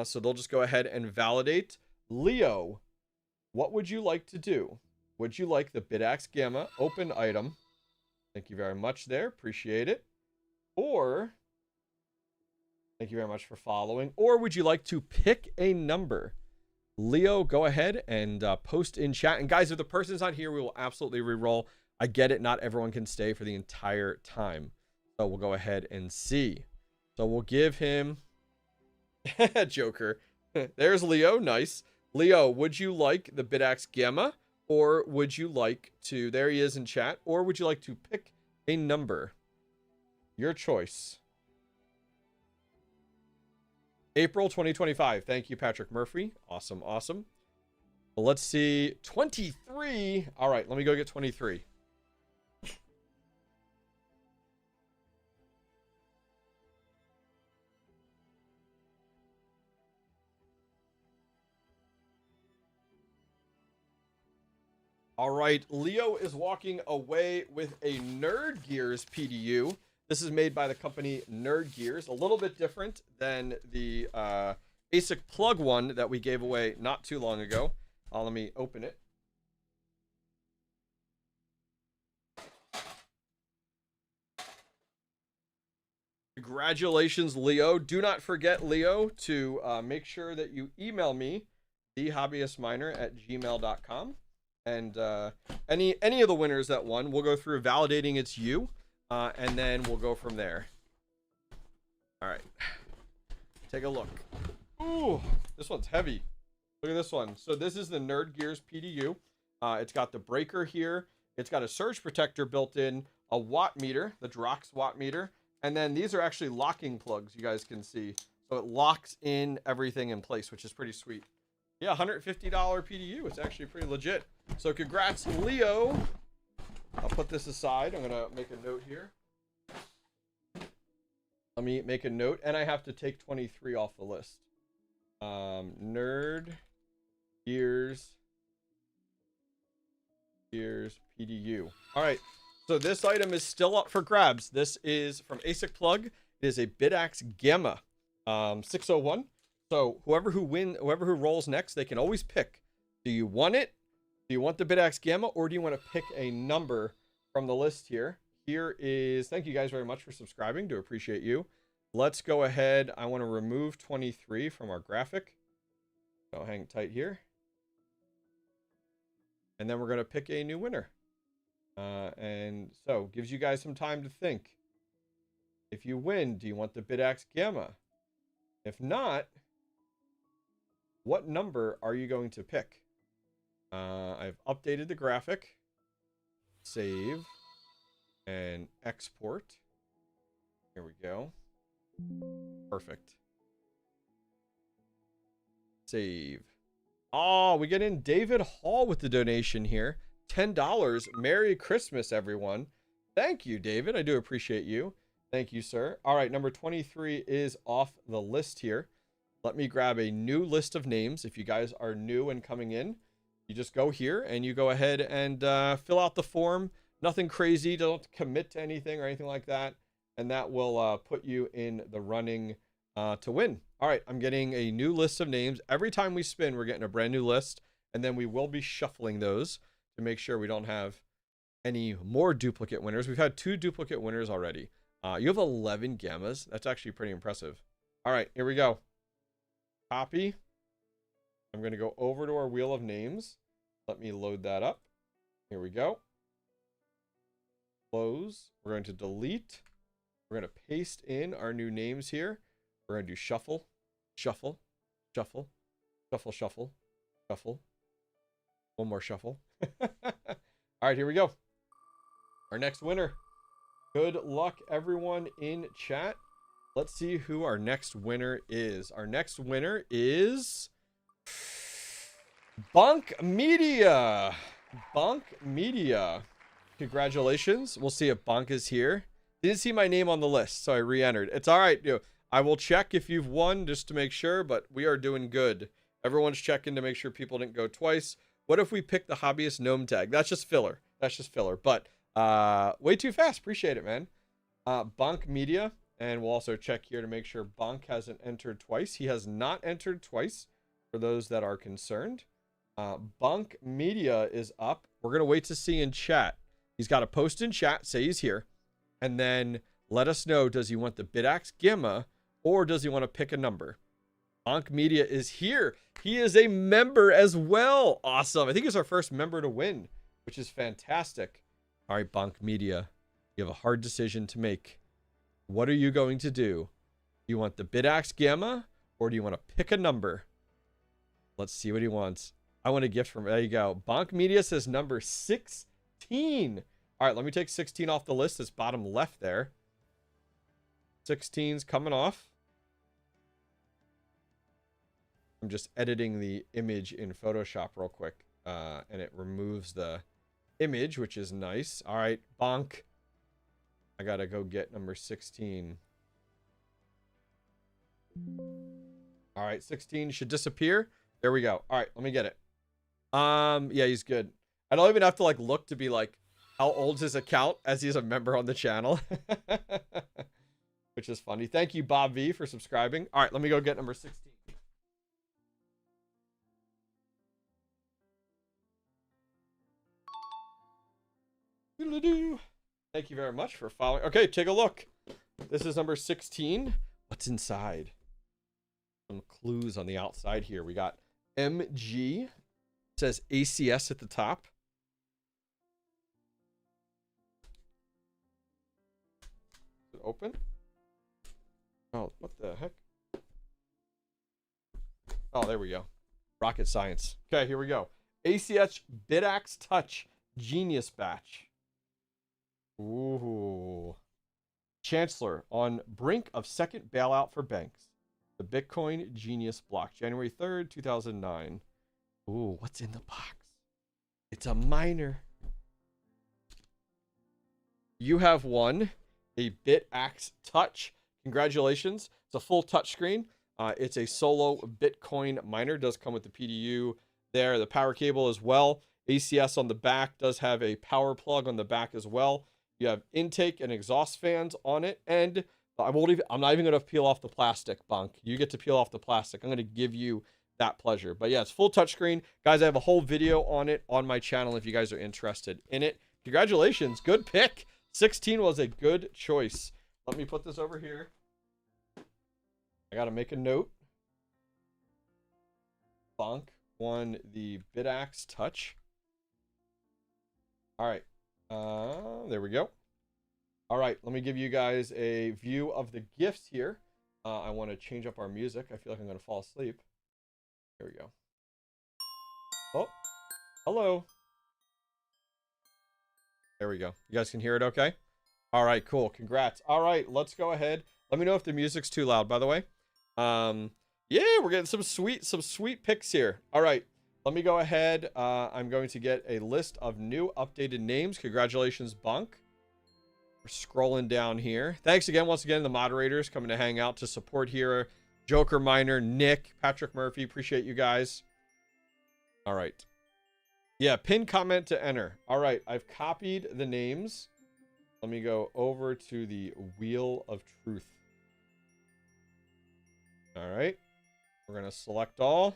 So they'll just go ahead and validate. Leo, what would you like to do? Would you like the Bidax Gamma open item? Thank you very much there. Appreciate it. Or, thank you very much for following. Or would you like to pick a number? Leo, go ahead and post in chat. And guys, if the person's not here, we will absolutely re-roll. I get it. Not everyone can stay for the entire time. So we'll go ahead and see. So we'll give him Joker. There's Leo. Nice. Leo, would you like the Bidax Gamma? Or would you like to, there he is in chat, or would you like to pick a number? Your choice. April 2025. Thank you, Patrick Murphy. Awesome, awesome. Well, let's see. 23. All right, let me go get 23. All right, Leo is walking away with a Nerd Gears PDU. This is made by the company Nerd Gears, a little bit different than the ASIC plug one that we gave away not too long ago. Let me open it. Congratulations, Leo. Do not forget, Leo, to make sure that you email me, thehobbyistminer@gmail.com. And any of the winners that won, we'll go through validating it's you. And then we'll go from there. All right. Take a look. Ooh, this one's heavy. Look at this one. So this is the Nerd Gears PDU. It's got the breaker here. It's got a surge protector built in, a watt meter, the Drox watt meter. And then these are actually locking plugs, you guys can see. So it locks in everything in place, which is pretty sweet. Yeah, $150 PDU. It's actually pretty legit. So congrats, Leo. I'll put this aside. I'm going to make a note here. Let me make a note. And I have to take 23 off the list. Nerd Gears PDU. All right. So this item is still up for grabs. This is from ASIC Plug. It is a Bidax Gamma 601. So whoever who rolls next, they can always pick. Do you want it? Do you want the Bidax Gamma, or do you want to pick a number from the list here? Here is, thank you guys very much for subscribing. Do appreciate you. Let's go ahead. I want to remove 23 from our graphic. So hang tight here. And then we're going to pick a new winner. And so gives you guys some time to think. If you win, do you want the Bidax Gamma? If not, what number are you going to pick? I've updated the graphic. Save. And export. Here we go. Perfect. Save. Oh, we get in David Hall with the donation here. $10. Merry Christmas, everyone. Thank you, David. I do appreciate you. Thank you, sir. All right, number 23 is off the list here. Let me grab a new list of names. If you guys are new and coming in, you just go here and you go ahead and fill out the form. Nothing crazy. Don't commit to anything or anything like that. And that will put you in the running to win. All right, I'm getting a new list of names. Every time we spin, we're getting a brand new list. And then we will be shuffling those to make sure we don't have any more duplicate winners. We've had 2 duplicate winners already. You have 11 gammas. That's actually pretty impressive. All right, here we go. Copy. I'm going to go over to our wheel of names. Let me load that up. Here we go. Close. We're going to delete. We're going to paste in our new names here. We're going to do shuffle, shuffle, shuffle, shuffle, shuffle, shuffle, One more shuffle. All right, here we go. Our next winner. Good luck, everyone in chat. Let's see who our next winner is. Our next winner is Bunk Media. Bunk Media. Congratulations. We'll see if Bunk is here. Didn't see my name on the list, so I re-entered. It's all right. I will check if you've won just to make sure, but we are doing good. Everyone's checking to make sure people didn't go twice. What if we pick the Hobbyist gnome tag? That's just filler. That's just filler. But way too fast. Appreciate it, man. Bunk Media. And we'll also check here to make sure Bunk hasn't entered twice. He has not entered twice, for those that are concerned. Bunk Media is up. We're going to wait to see in chat. He's got to post in chat, say he's here, and then let us know, does he want the Bidax Gamma, or does he want to pick a number? Bunk Media is here. He is a member as well. Awesome. I think he's our first member to win, which is fantastic. All right, Bunk Media, you have a hard decision to make. What are you going to do? Do you want the Bidax Gamma, or do you want to pick a number? Let's see what he wants. I want a gift from, there you go. Bunk Media says number 16. All right, let me take 16 off the list. It's bottom left there. 16's coming off. I'm just editing the image in Photoshop real quick. And it removes the image, which is nice. All right, Bonk. I gotta go get number 16. All right, 16 should disappear. There we go. All right, let me get it. Yeah, he's good. I don't even have to like look to be like, how old's his account, as he's a member on the channel. Which is funny. Thank you, Bob V, for subscribing. All right, let me go get number 16. Doodle-doo. Thank you very much for following. Okay, take a look. This is number 16. What's inside? Some clues on the outside here. We got MG. It says ACS at the top. Is it open? Oh, what the heck? Oh, there we go. Rocket science. Okay, here we go. ACS Bidax Touch Genius Batch. Ooh. Chancellor on brink of second bailout for banks. The Bitcoin Genius block. January 3rd, 2009. Ooh, what's in the box? It's a miner. You have won a Bidax Touch. Congratulations. It's a full touchscreen. It's a solo Bitcoin miner. Does come with the PDU there. The power cable as well. ACS on the back. Does have a power plug on the back as well. You have intake and exhaust fans on it. And I'm not even going to peel off the plastic, Bunk. You get to peel off the plastic. I'm going to give you that pleasure. But yeah, it's full touchscreen. Guys, I have a whole video on it on my channel if you guys are interested in it. Congratulations. Good pick. 16 was a good choice. Let me put this over here. I got to make a note. Bunk won the Bidax Touch. All right. There we go. All right, let me give you guys a view of the gifts here. I want to change up our music. I feel like I'm going to fall asleep. Here we go. Oh, hello. There we go. You guys can hear it okay? All right, cool. Congrats. All right, let's go ahead. Let me know if the music's too loud, by the way. Yeah, we're getting some sweet picks here. All right. Let me go ahead. I'm going to get a list of new updated names. Congratulations, Bunk. We're scrolling down here. Thanks again, once again, the moderators coming to hang out to support here. Joker Miner, Nick, Patrick Murphy. Appreciate you guys. All right. Yeah, pin comment to enter. All right, I've copied the names. Let me go over to the Wheel of Truth. All right. We're going to select all.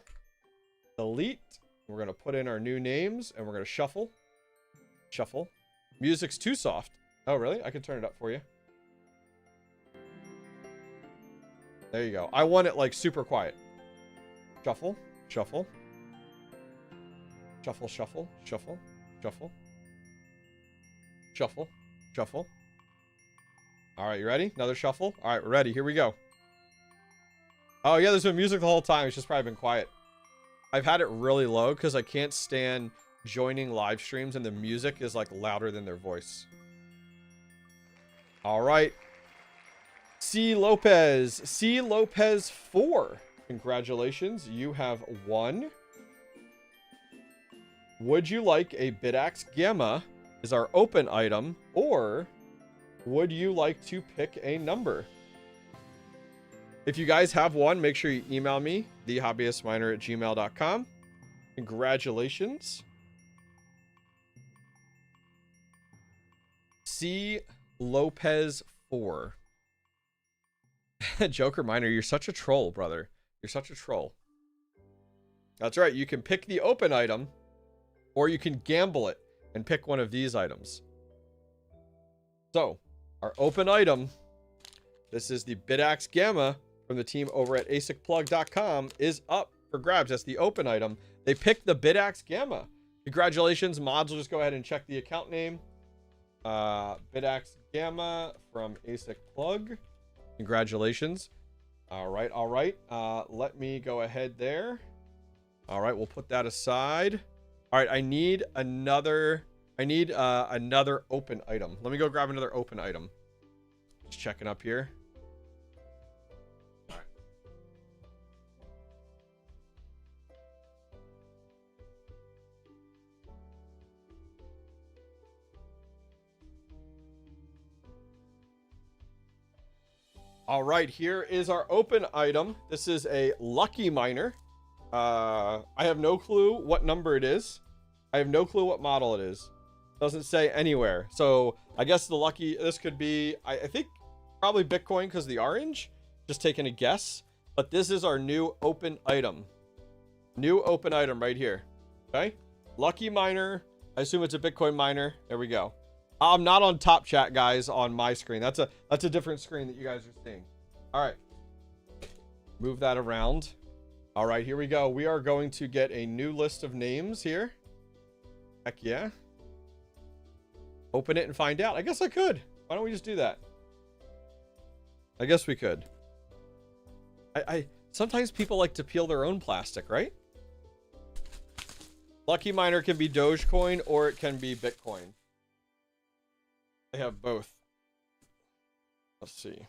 Delete. We're going to put in our new names and we're going to shuffle. Shuffle. Music's too soft. Oh, really? I can turn it up for you. There you go. I want it like super quiet. Shuffle. Shuffle. Shuffle, shuffle, shuffle, shuffle. Shuffle. Shuffle. All right, you ready? Another shuffle. All right, we're ready. Here we go. Oh, yeah, there's been music the whole time. It's just probably been quiet. I've had it really low because I can't stand joining live streams and the music is like louder than their voice. All right. C. Lopez. C. Lopez 4. Congratulations. You have won. Would you like a Bidax Gamma is our open item, or would you like to pick a number? If you guys have one, make sure you email me, thehobbyistminer@gmail.com. Congratulations. C. Lopez 4. Joker Miner, you're such a troll, brother. You're such a troll. That's right. You can pick the open item, or you can gamble it and pick one of these items. So, our open item, this is the Bidax Gamma from the team over at asicplug.com, is up for grabs. That's the open item. They picked the Bidax Gamma. Congratulations. Mods will just go ahead and check the account name. Bidax Gamma from ASIC Plug. Congratulations. All right, all right. Let me go ahead there. All right, we'll put that aside. All right, I need another open item. Let me go grab another open item. Just checking up here. All right, here is our open item. This is a Lucky Miner. I have no clue what number it is. I have no clue what model it is. Doesn't say anywhere. So I guess this could be, I think probably Bitcoin because the orange. Just taking a guess. But this is our new open item. New open item right here. Okay. Lucky Miner. I assume it's a Bitcoin miner. There we go. I'm not on top chat, guys, on my screen. That's a different screen that you guys are seeing. All right. Move that around. All right, here we go. We are going to get a new list of names here. Heck yeah. Open it and find out. I guess I could. Why don't we just do that? I guess we could. Sometimes people like to peel their own plastic, right? Lucky Miner can be Dogecoin or it can be Bitcoin. They have both. Let's see.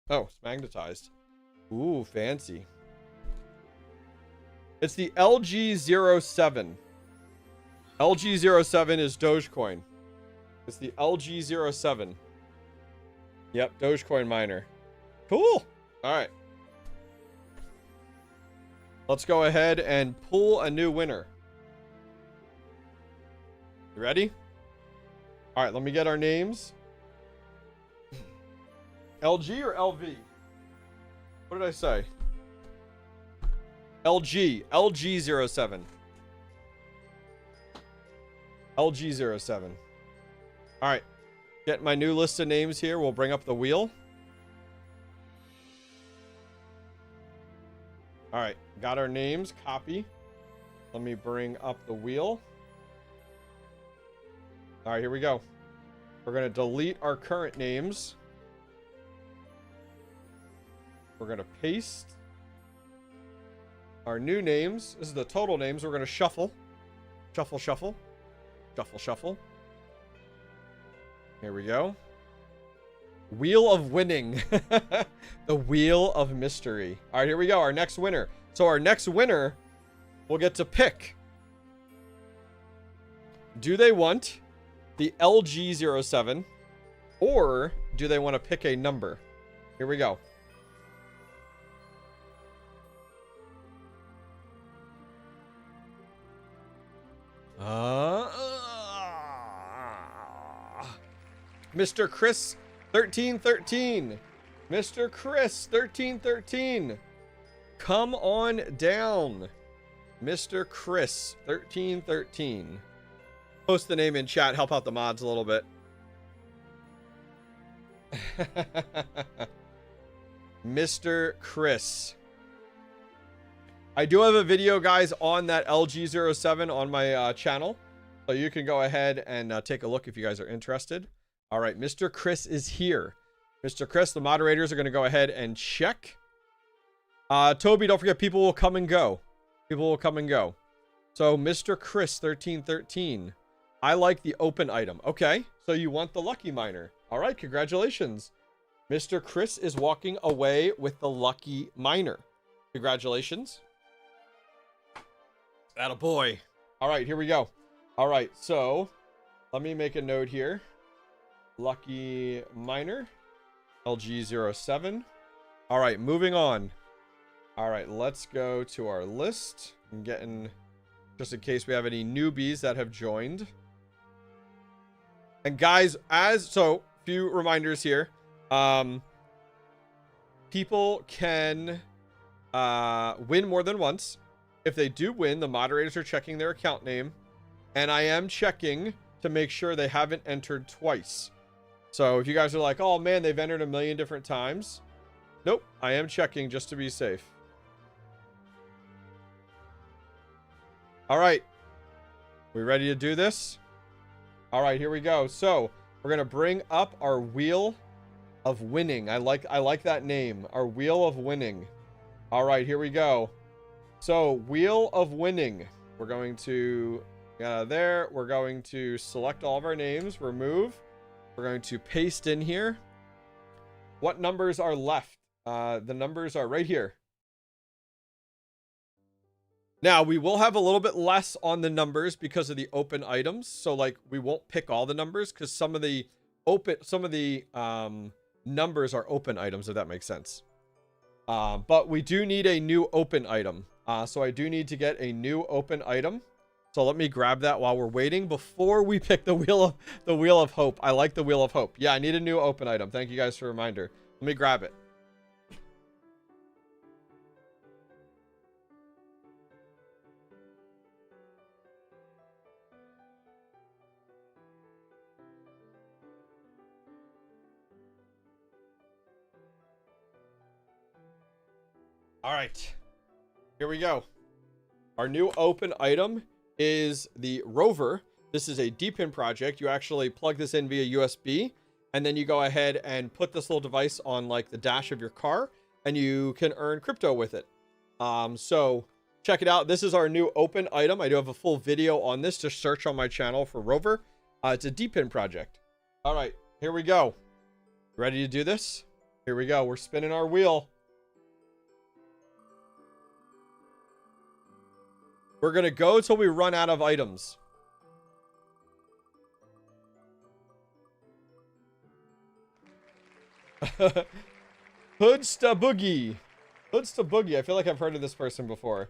Oh, it's magnetized. Ooh, fancy. It's the LG07. LG07 is Dogecoin. It's the LG07. Yep, Dogecoin miner. Cool. All right. Let's go ahead and pull a new winner. You ready? All right, let me get our names. LG or LV? What did I say? LG. LG07. LG07. All right. Get my new list of names here. We'll bring up the wheel. All right. Got our names. Copy. Let me bring up the wheel. All right, here we go. We're going to delete our current names. We're going to paste our new names. This is the total names. We're going to shuffle. Shuffle, shuffle. Shuffle, shuffle. Here we go. Wheel of winning. The wheel of mystery. All right, here we go. Our next winner. So our next winner will get to pick. Do they want the LG07 or do they want to pick a number? Here we go. Mr. Chris 1313. Mr. Chris 1313. Come on down. Mr. Chris 1313. Post the name in chat. Help out the mods a little bit. Mr. Chris. I do have a video, guys, on that LG07 on my channel. So you can go ahead and take a look if you guys are interested. All right, Mr. Chris is here. Mr. Chris, the moderators are going to go ahead and check. Toby, don't forget, people will come and go. People will come and go. So Mr. Chris 1313. I like the open item. Okay, so you want the lucky miner. All right, congratulations. Mr. Chris is walking away with the lucky miner. Congratulations. Attaboy. All right, here we go. All right, so let me make a note here. Lucky miner. LG07. All right, moving on. All right, let's go to our list. I'm getting, just in case we have any newbies that have joined. And guys, so few reminders here. People can win more than once. If they do win, the moderators are checking their account name, and I am checking to make sure they haven't entered twice. So if you guys are like, oh man, they've entered a million different times. Nope, I am checking just to be safe. All right, we ready to do this? All right, here we go. So we're gonna bring up our wheel of winning. I like that name, our wheel of winning. All right, here we go. So wheel of winning. We're going to get out of there. We're going to select all of our names, remove. We're going to paste in here. What numbers are left? The numbers are right here. Now, we will have a little bit less on the numbers because of the open items. So, like, we won't pick all the numbers because some of the numbers are open items, if that makes sense. But we do need a new open item. So I do need to get a new open item. So let me grab that while we're waiting before we pick the wheel of hope. I like the wheel of hope. Yeah, I need a new open item. Thank you guys for the reminder. Let me grab it. All right, here we go. Our new open item is the rover. This is a DEPIN project. You actually plug this in via USB, and then you go ahead and put this little device on like the dash of your car, and you can earn crypto with it. So check it out. This is our new open item. I do have a full video on this. Just search on my channel for rover. It's a DEPIN project. All right, here we go. Ready to do this? Here we go. We're spinning our wheel. We're going to go till we run out of items. Hoodsta Boogie. Hoodsta Boogie. I feel like I've heard of this person before.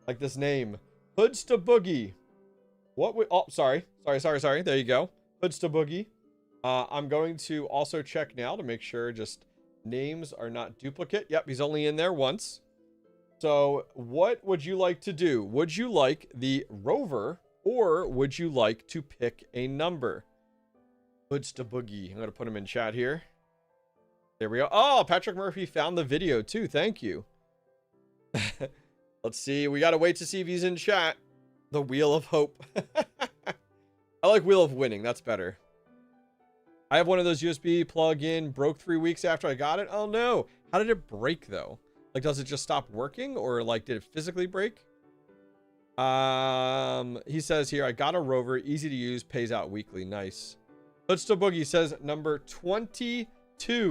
Like this name. Hoodsta Boogie. What we... Oh, sorry. Sorry. There you go. Hoodsta Boogie. I'm going to also check now to make sure just names are not duplicate. Yep, he's only in there once. So what would you like to do? Would you like the rover, or would you like to pick a number? Hoodsta Boogie. I'm going to put him in chat here. There we go. Oh, Patrick Murphy found the video too. Thank you. Let's see. We got to wait to see if he's in chat. The Wheel of Hope. I like Wheel of Winning. That's better. I have one of those USB plug-in. Broke 3 weeks after I got it. Oh no. How did it break though? Like, does it just stop working, or like, did it physically break? He says here, I got a rover, easy to use, pays out weekly. Nice. Hoodsta Boogie says number 22.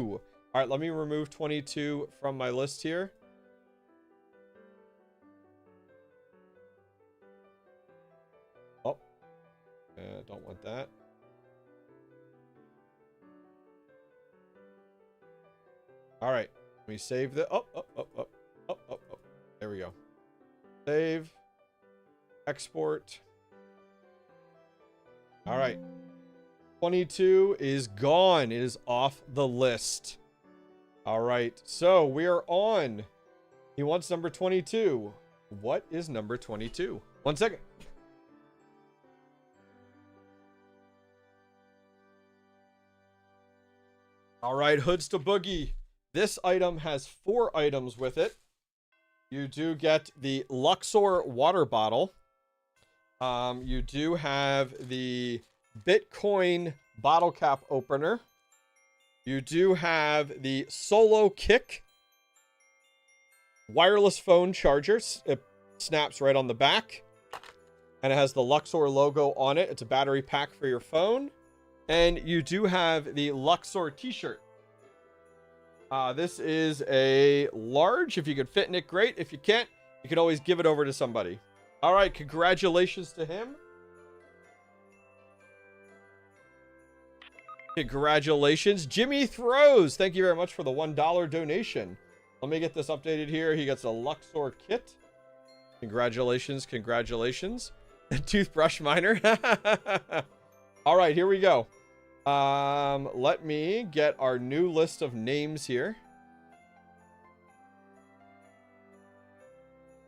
All right, let me remove 22 from my list here. Oh, don't want that. All right. Let me save the... Oh. There we go. Save. Export. All right. 22 is gone. It is off the list. All right. So we are on. He wants number 22. What is number 22? 1 second. All right. Hoodsta Boogie. This item has 4 items with it. You do get the Luxor water bottle. You do have the Bitcoin bottle cap opener. You do have the Solo Kick wireless phone chargers. Snaps right on the back. And it has the Luxor logo on it. It's a battery pack for your phone. And you do have the Luxor t-shirt. This is a large. If you could fit in it, great. If you can't, you can always give it over to somebody. All right, congratulations to him. Congratulations. Jimmy Throws, thank you very much for the $1 donation. Let me get this updated here. He gets a Luxor kit. Congratulations, congratulations. Toothbrush miner. All right, here we go. Let me get our new list of names here.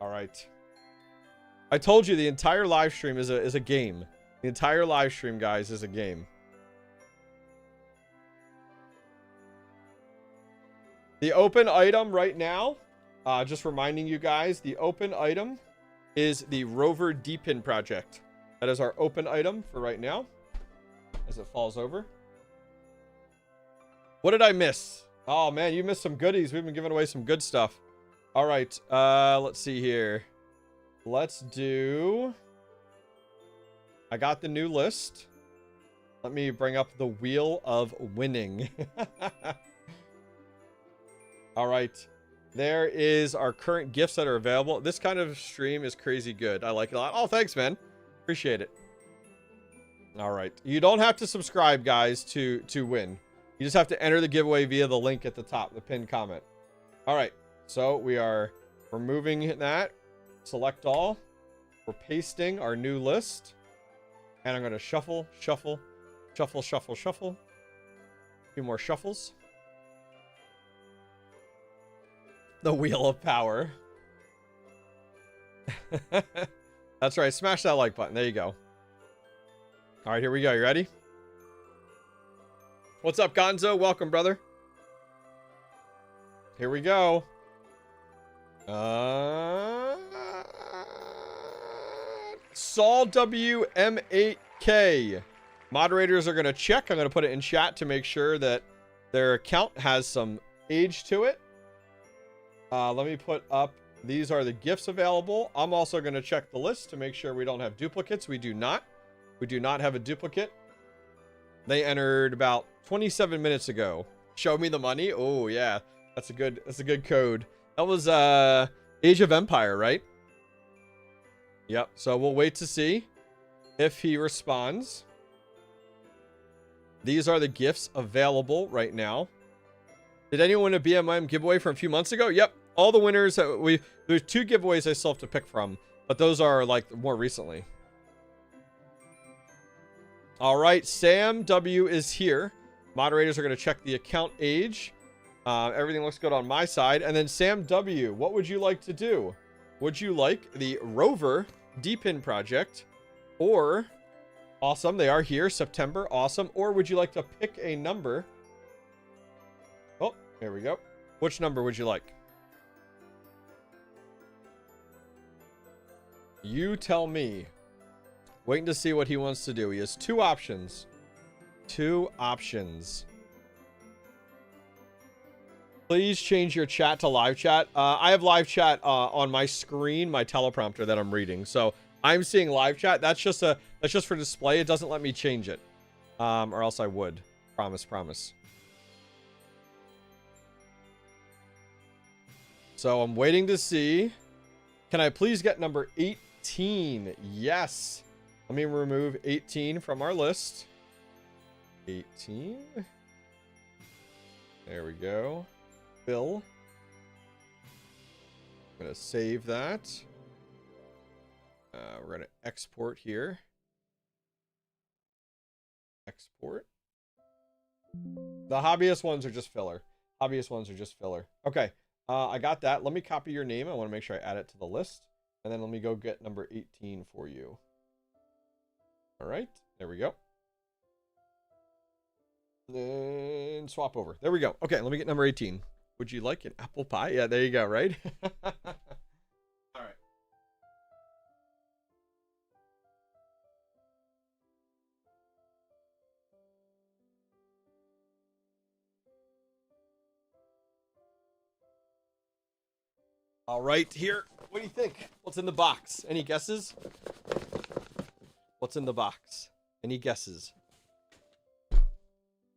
All right. I told you the entire live stream is a game. The entire live stream, guys, is a game. The open item right now, just reminding you guys, the open item is the Rover DEPIN project. That is our open item for right now. As it falls over. What did I miss? Oh man, you missed some goodies. We've been giving away some good stuff. All right, let's see here. Let's do... I got the new list. Let me bring up the Wheel of Winning. All right, there is our current gifts that are available. This kind of stream is crazy good. I like it a lot. Oh, thanks, man. Appreciate it. All right, you don't have to subscribe, guys, to win. You just have to enter the giveaway via the link at the top, the pinned comment. All right, so we are removing that. Select all. We're pasting our new list. And I'm going to shuffle, shuffle, shuffle, shuffle, shuffle. A few more shuffles. The Wheel of Power. That's right. Smash that like button. There you go. All right, here we go. You ready? What's up, Gonzo? Welcome, brother. Here we go. Saul WM8K. Moderators are going to check. I'm going to put it in chat to make sure that their account has some age to it. Let me put up, these are the gifts available. I'm also going to check the list to make sure we don't have duplicates. We do not. We do not have a duplicate. They entered about 27 minutes ago. Show me the money. Oh yeah, that's a good code. That was Age of Empire, right? Yep. So we'll wait to see if he responds. These are the gifts available right now. Did anyone win a BMM giveaway from a few months ago? Yep. All the winners that there's 2 giveaways I still have to pick from, but those are like more recently. All right, Sam W is here. Moderators are going to check the account age. Everything looks good on my side. And then Sam W, what would you like to do? Would you like the Rover DEPIN project? Or, awesome, they are here, September, awesome. Or would you like to pick a number? Oh, there we go. Which number would you like? You tell me. Waiting to see what he wants to do. He has 2 options. 2 options. Please change your chat to live chat. I have live chat on my screen, my teleprompter that I'm reading. So I'm seeing live chat. That's just for display. It doesn't let me change it. Or else I would. Promise, promise. So I'm waiting to see. Can I please get number 18? Yes. Let me remove 18 from our list. 18. There we go. Bill. I'm going to save that. We're going to export here. Export. The hobbyist ones are just filler. Hobbyist ones are just filler. Okay. I got that. Let me copy your name. I want to make sure I add it to the list. And then let me go get number 18 for you. All right, there we go. Then swap over. There we go. Okay, let me get number 18. Would you like an apple pie? Yeah, there you go, right? All right. All right, here. What do you think? What's in the box? Any guesses? What's in the box? Any guesses?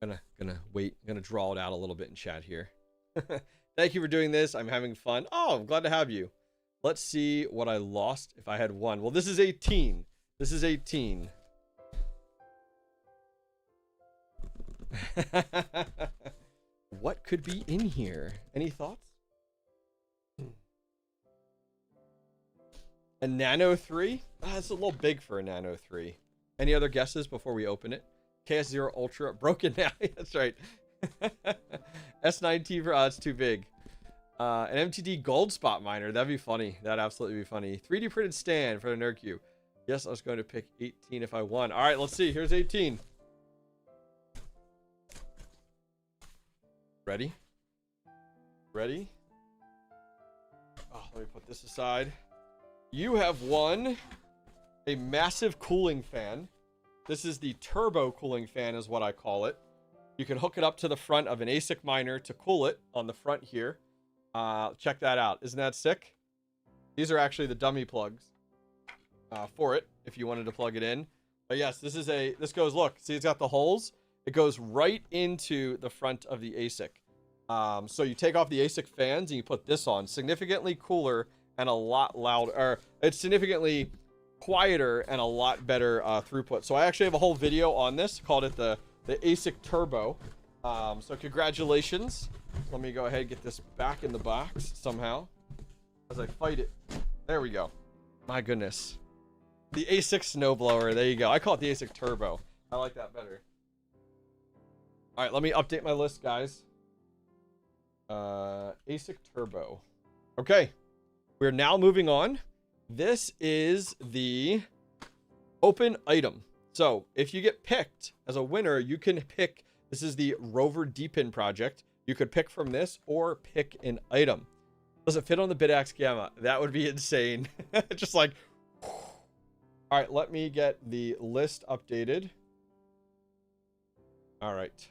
Gonna wait. I'm gonna draw it out a little bit in chat here. Thank you for doing this. I'm having fun. Oh, I'm glad to have you. Let's see what I lost if I had one. Well, this is 18. This is 18. What could be in here? Any thoughts? A Nano 3? That's a little big for a Nano 3. Any other guesses before we open it? KS0 Ultra broken now. That's right. S9T for it's too big. An MTD gold spot miner. That'd be funny. That'd absolutely be funny. 3D printed stand for the Nerd Cube. Yes, I was going to pick 18 if I won. All right, let's see. Here's 18. Ready? Ready? Oh, let me put this aside. You have won a massive cooling fan. This is the turbo cooling fan is what I call it. You can hook it up to the front of an ASIC miner to cool it on the front here. Check that out. Isn't that sick? These are actually the dummy plugs for it if you wanted to plug it in. But yes, this goes, look, see it's got the holes. It goes right into the front of the ASIC. So you take off the ASIC fans and you put this on. Significantly cooler and a lot louder. Or it's significantly quieter and a lot better throughput. So I actually have a whole video on this. Called it the ASIC Turbo. So congratulations. Let me go ahead and get this back in the box somehow as I fight it. There we go. My goodness. The ASIC snowblower. There you go. I call it the ASIC Turbo. I like that better. All right, let me update my list, guys. ASIC Turbo. Okay. We're now moving on. This is the open item. So if you get picked as a winner, you can pick. This is the Rover DEPIN project. You could pick from this or pick an item. Does it fit on the Bidax Gamma? That would be insane. Just like, all right, let me get the list updated. All right.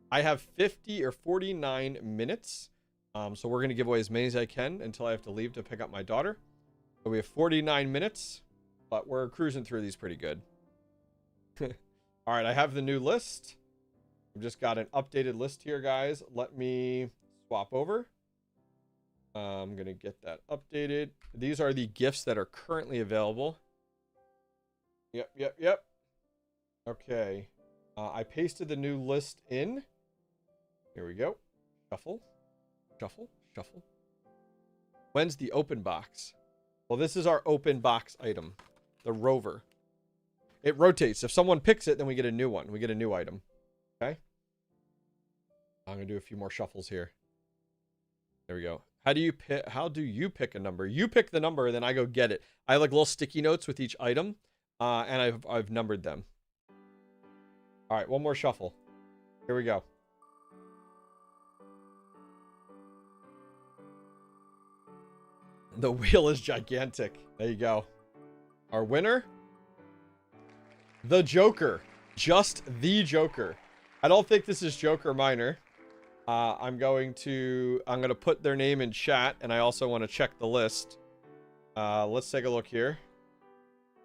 I have 50 or 49 minutes. So we're going to give away as many as I can until I have to leave to pick up my daughter. So we have 49 minutes, but we're cruising through these pretty good. All right, I have the new list. I've just got an updated list here, guys. Let me swap over. I'm going to get that updated. These are the gifts that are currently available. Yep. Okay. I pasted the new list in. Here we go. Shuffle. When's the open box? Well, this is our open box item. The Rover. It rotates. If someone picks it, then we get a new one. We get a new item. Okay. I'm going to do a few more shuffles here. There we go. How do you pick a number? You pick the number, then I go get it. I have like little sticky notes with each item, and I've numbered them. All right, one more shuffle. Here we go. The wheel is gigantic. There you go. Our winner? The Joker. Just the Joker. I don't think this is Joker Minor. I'm going to put their name in chat, and I also want to check the list. Let's take a look here.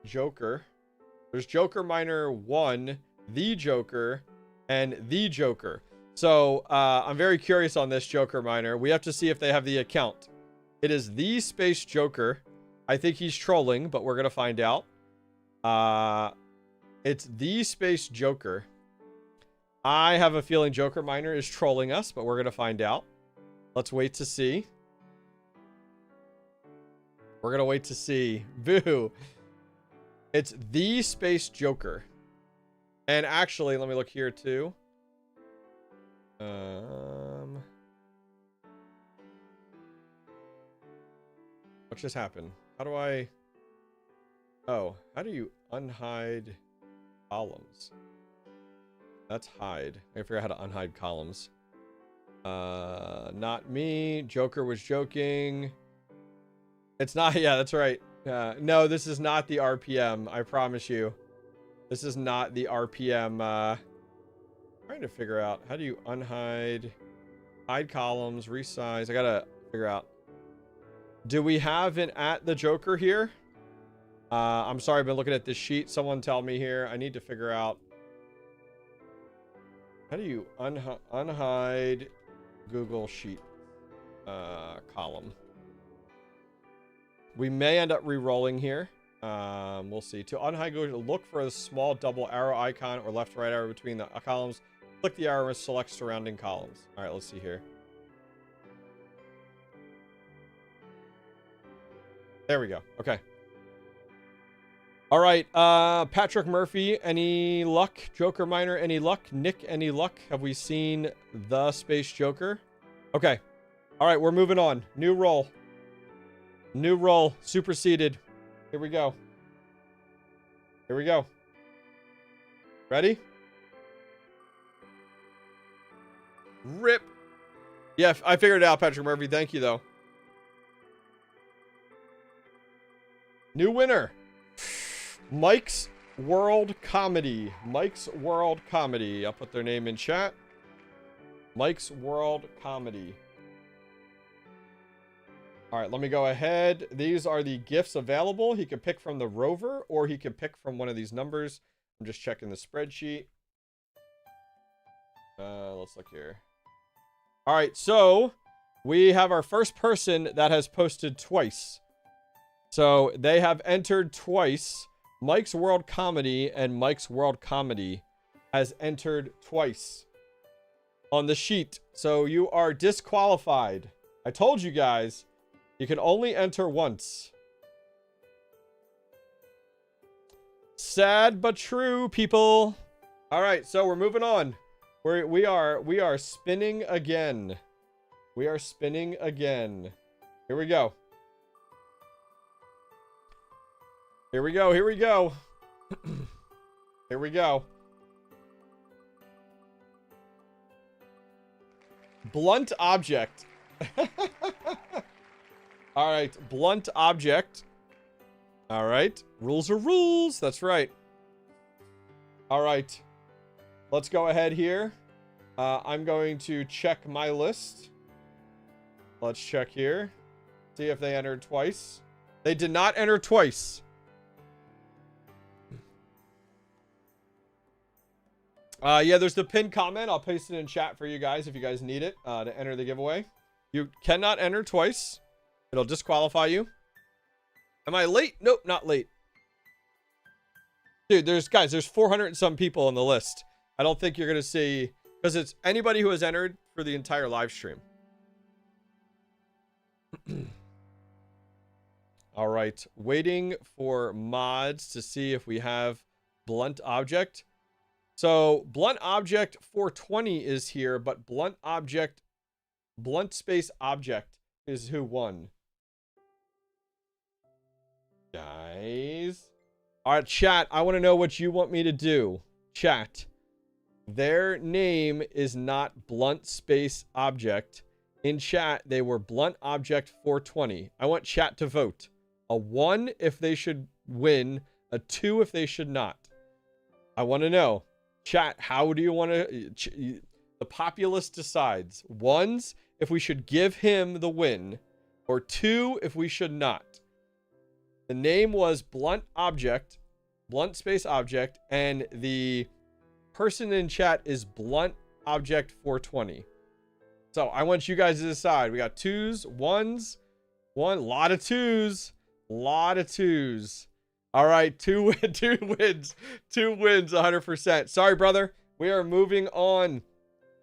Joker. There's Joker Minor 1, the Joker, and the Joker. So I'm very curious on this Joker Minor. We have to see if they have the account. It is the Space Joker. I think he's trolling, but we're going to find out. It's the Space Joker. I have a feeling Joker Minor is trolling us, but we're going to find out. Let's wait to see. We're going to wait to see. Boo. It's the Space Joker. And actually, let me look here too. What just happened? How do I... Oh, how do you unhide columns? That's hide. I figure out how to unhide columns. Not me. Joker was joking. It's not... Yeah, that's right. No, this is not the RPM. I promise you. This is not the RPM. Trying to figure out how do you unhide... Hide columns, resize. I gotta figure out. Do we have an at the Joker here? I'm sorry, I've been looking at this sheet. Someone tell me here. I need to figure out. How do you unhide Google Sheet column? We may end up re-rolling here. We'll see. To unhide Google, look for a small double arrow icon or left right arrow between the columns. Click the arrow and select surrounding columns. All right, let's see here. There we go. Okay. All right. Patrick Murphy, any luck? Joker Minor, any luck? Nick, any luck? Have we seen the Space Joker? Okay. All right, we're moving on. New roll. New roll. Superseded. Here we go. Here we go. Ready? Rip. Yeah, I figured it out, Patrick Murphy. Thank you, though. New winner. Mike's World Comedy. Mike's World Comedy. I'll put their name in chat. Mike's World Comedy. All right, let me go ahead. These are the gifts available. He can pick from the rover or he can pick from one of these numbers. I'm just checking the spreadsheet. Let's look here. All right, so we have our first person that has posted twice. So they have entered twice. Mike's World Comedy and Mike's World Comedy has entered twice on the sheet. So you are disqualified. I told you guys, you can only enter once. Sad but true, people. All right, so we're moving on. We are spinning again. We are spinning again. Here we go. Here we go. Here we go. Here we go. Blunt object. All right. Blunt object. All right. Rules are rules. That's right. All right. Let's go ahead here. I'm going to check my list. Let's check here. See if they entered twice. They did not enter twice. Yeah, there's the pinned comment. I'll paste it in chat for you guys if you guys need it to enter the giveaway. You cannot enter twice. It'll disqualify you. Am I late? Nope, not late. Dude, there's 400 and some people on the list. I don't think you're going to see, because it's anybody who has entered for the entire live stream. All right. Waiting for mods to see if we have blunt object. So blunt object 420 is here, but blunt space object is who won. Guys. All right, chat. I want to know what you want me to do. Chat. Their name is not blunt space object. In chat, they were blunt object 420. I want chat to vote. A 1 if they should win, a 2 if they should not. I want to know. Chat, how do you want to... The populace decides. 1s if we should give him the win, or 2 if we should not. The name was blunt object, blunt space object, and the person in chat is blunt object 420. So I want you guys to decide. We got 2s, 1s, lot of 2s, lot of 2s. All right, two wins, 100%. Sorry, brother. We are moving on.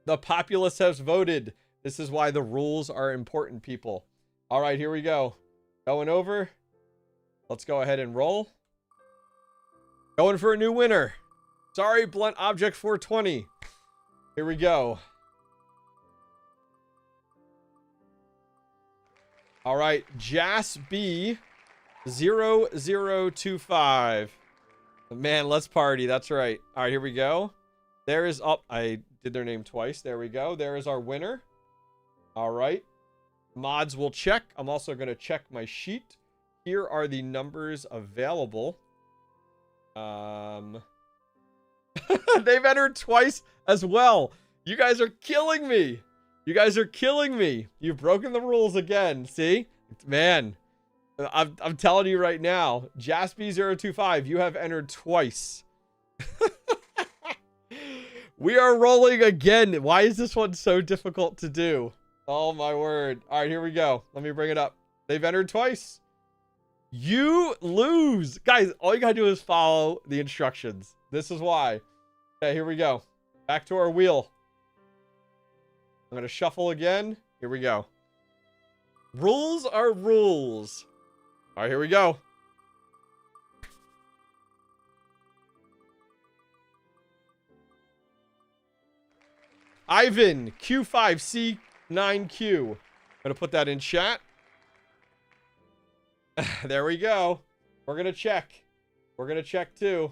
The populace has voted. This is why the rules are important, people. All right, here we go. Going over. Let's go ahead and roll. Going for a new winner. Sorry, blunt object 420. Here we go. All right, Jas B 0025. Man, let's party. That's right. All right, here we go. There is up. I did their name twice. There we go. There is our winner. All right. Mods will check. I'm also going to check my sheet. Here are the numbers available. They've entered twice as well. You guys are killing me. You guys are killing me. You've broken the rules again. See? Man, I'm telling you right now, Jaspy025, you have entered twice. We are rolling again. Why is this one so difficult to do? Oh my word. All right, here we go. Let me bring it up. They've entered twice. You lose. Guys, all you gotta do is follow the instructions. This is why. Okay, here we go. Back to our wheel. I'm gonna shuffle again. Here we go. Rules are rules. All right, here we go. Ivan, Q5C9Q. I'm gonna put that in chat. There we go. We're gonna check. We're gonna check too.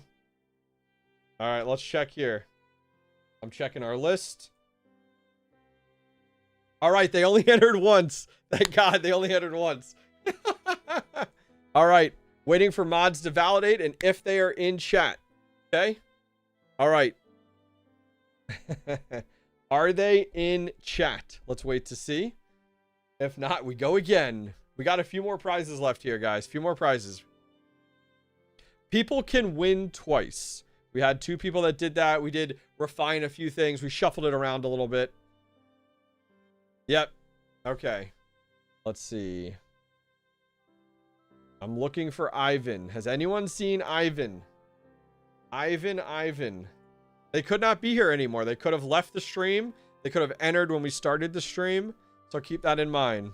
All right, let's check here. I'm checking our list. All right, they only entered once. Thank God they only entered once. All right, waiting for mods to validate and if they are in chat. Okay. All right. Are they in chat? Let's wait to see. If not, we go again. We got a few more prizes left here, guys. A few more prizes. People can win twice. We had 2 people that did that. We did refine a few things. We shuffled it around a little bit. Yep. Okay. Let's see. I'm looking for Ivan. Has anyone seen Ivan? Ivan. They could not be here anymore. They could have left the stream. They could have entered when we started the stream. So keep that in mind.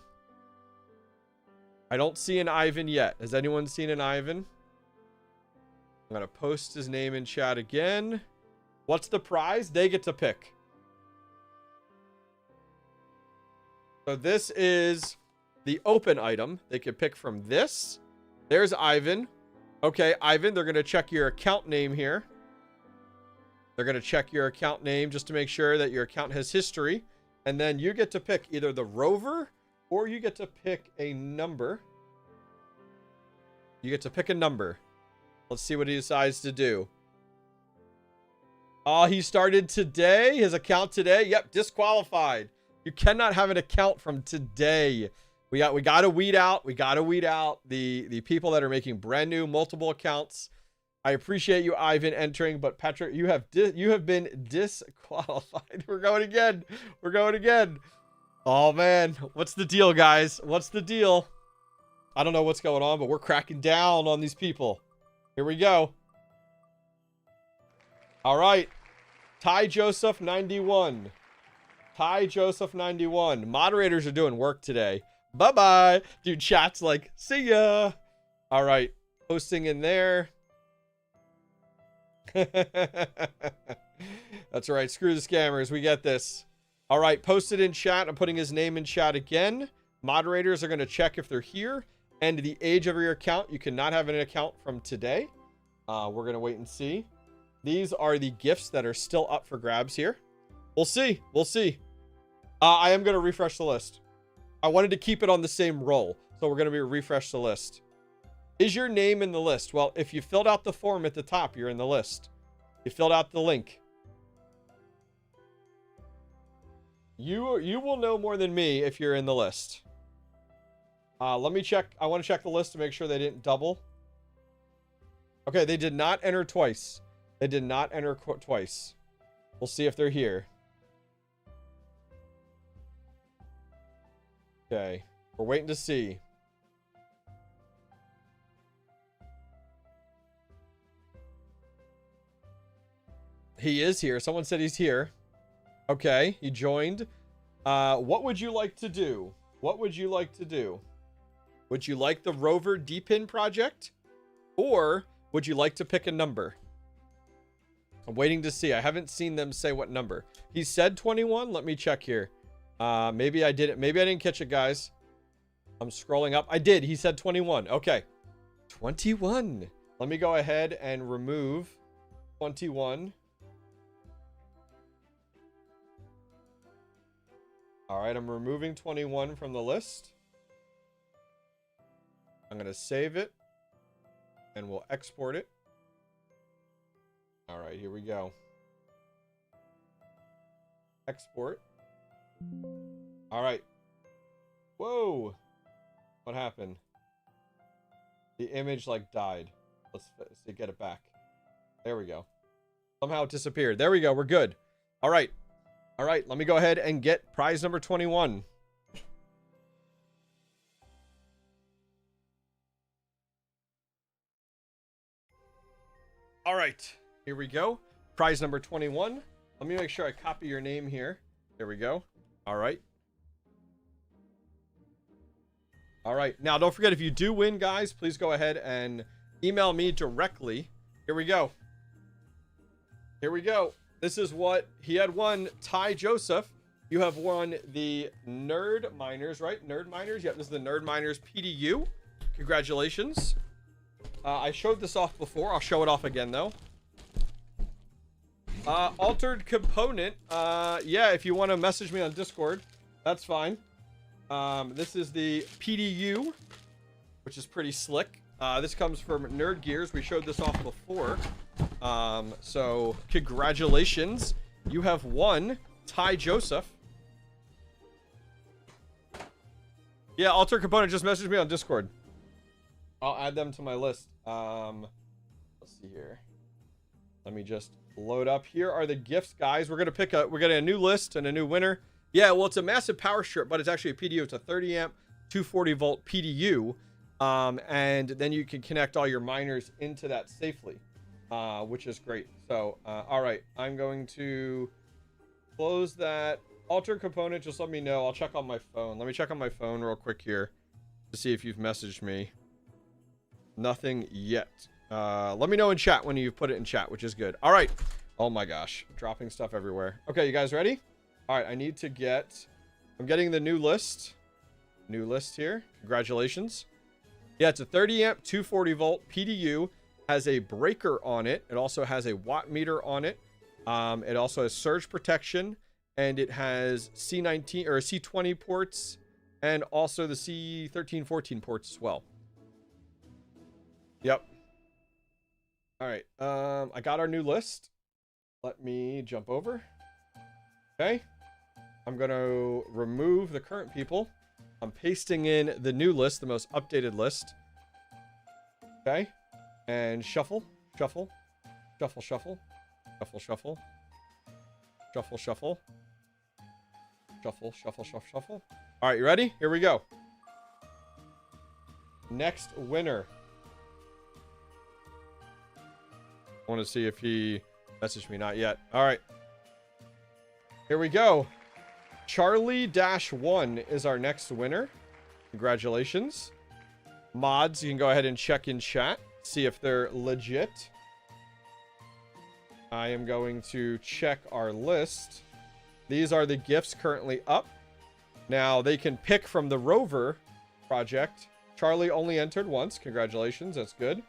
I don't see an Ivan yet. Has anyone seen an Ivan? I'm going to post his name in chat again. What's the prize? They get to pick. So this is the open item. They can pick from this. There's Ivan. Okay, Ivan, they're going to check your account name here. They're going to check your account name just to make sure that your account has history. And then you get to pick either the rover or you get to pick a number. You get to pick a number. Let's see what he decides to do. Oh, he started today. His account today. Yep, disqualified. You cannot have an account from today. We got to weed out. We got to weed out the people that are making brand new multiple accounts. I appreciate you, Ivan, entering, but Patrick, you have been disqualified. We're going again. We're going again. Oh man, what's the deal, guys? What's the deal? I don't know what's going on, but we're cracking down on these people. Here we go. All right, Ty Joseph 91. Ty Joseph 91. Moderators are doing work today. Bye bye, dude. Chat's like, see ya. All right, posting in there. That's right. Screw the scammers. We get this. All right. Post it in chat. I'm putting his name in chat again. Moderators are going to check if they're here. And the age of your account. You cannot have an account from today. We're going to wait and see. These are the gifts that are still up for grabs here. We'll see. We'll see. I am going to refresh the list. I wanted to keep it on the same roll. So we're going to refresh the list. Is your name in the list? Well, if you filled out the form at the top, you're in the list. You filled out the link. You will know more than me if you're in the list. Let me check. I want to check the list to make sure they didn't double. Okay, they did not enter twice. They did not enter twice. We'll see if they're here. Okay, we're waiting to see. He is here. Someone said he's here. Okay, he joined. What would you like to do? What would you like to do? Would you like the rover DEPIN project? Or would you like to pick a number? I'm waiting to see. I haven't seen them say what number. He said 21. Let me check here. Maybe I didn't. Maybe I didn't catch it, guys. I'm scrolling up. I did. He said 21. Okay. 21. Let me go ahead and remove 21. All right, I'm removing 21 from the list. I'm going to save it and we'll export it. All right, here we go. Export. All right. Whoa. What happened? The image like died. Let's see, get it back. There we go. Somehow it disappeared. There we go. We're good. All right. All right. Let me go ahead and get prize number 21. All right. Here we go. Prize number 21. Let me make sure I copy your name here. There we go. All right. All right. Now, don't forget, if you do win, guys, please go ahead and email me directly. Here we go. Here we go. This is what he had won. Ty Joseph, you have won the Nerd Miners, right? Nerd Miners. Yep, this is the Nerd Miners PDU. Congratulations. I showed this off before. I'll show it off again, though. Altered component. Yeah, if you want to message me on Discord, that's fine. This is the PDU, which is pretty slick. This comes from Nerd Gears. We showed this off before. So congratulations. You have won, Ty Joseph. Yeah, Alter Component, just message me on Discord. I'll add them to my list. Let's see here. Let me just load up. Here are the gifts, guys. We're getting a new list and a new winner. Yeah, well, it's a massive power strip, but it's actually a PDU. It's a 30 amp, 240 volt PDU. And then you can connect all your miners into that safely, which is great. So, all right, I'm going to close that. Alter component, just let me know. I'll check on my phone. Let me check on my phone real quick here to see if you've messaged me. Nothing yet. Let me know in chat when you've put it in chat, which is good. All right. Oh my gosh, dropping stuff everywhere. Okay, you guys ready? All right, I need to get... I'm getting the new list. New list here. Congratulations. Yeah, it's a 30 amp, 240 volt PDU. Has a breaker on it. It also has a watt meter on it. It also has surge protection. And it has C19 or C20 ports. And also the C13, 14 ports as well. Yep. All right. I got our new list. Let me jump over. Okay. I'm going to remove the current people. I'm pasting in the new list, the most updated list. Okay. And shuffle, shuffle, shuffle, shuffle, shuffle, shuffle, shuffle, shuffle, shuffle, shuffle, shuffle, shuffle. All right, you ready? Here we go. Next winner. I want to see if he messaged me. Not yet. All right. Here we go. Charlie-1 is our next winner. Congratulations. Mods, you can go ahead and check in chat. See if they're legit. I am going to check our list. These are the gifts currently up. Now, they can pick from the Rover project. Charlie only entered once. Congratulations. That's good.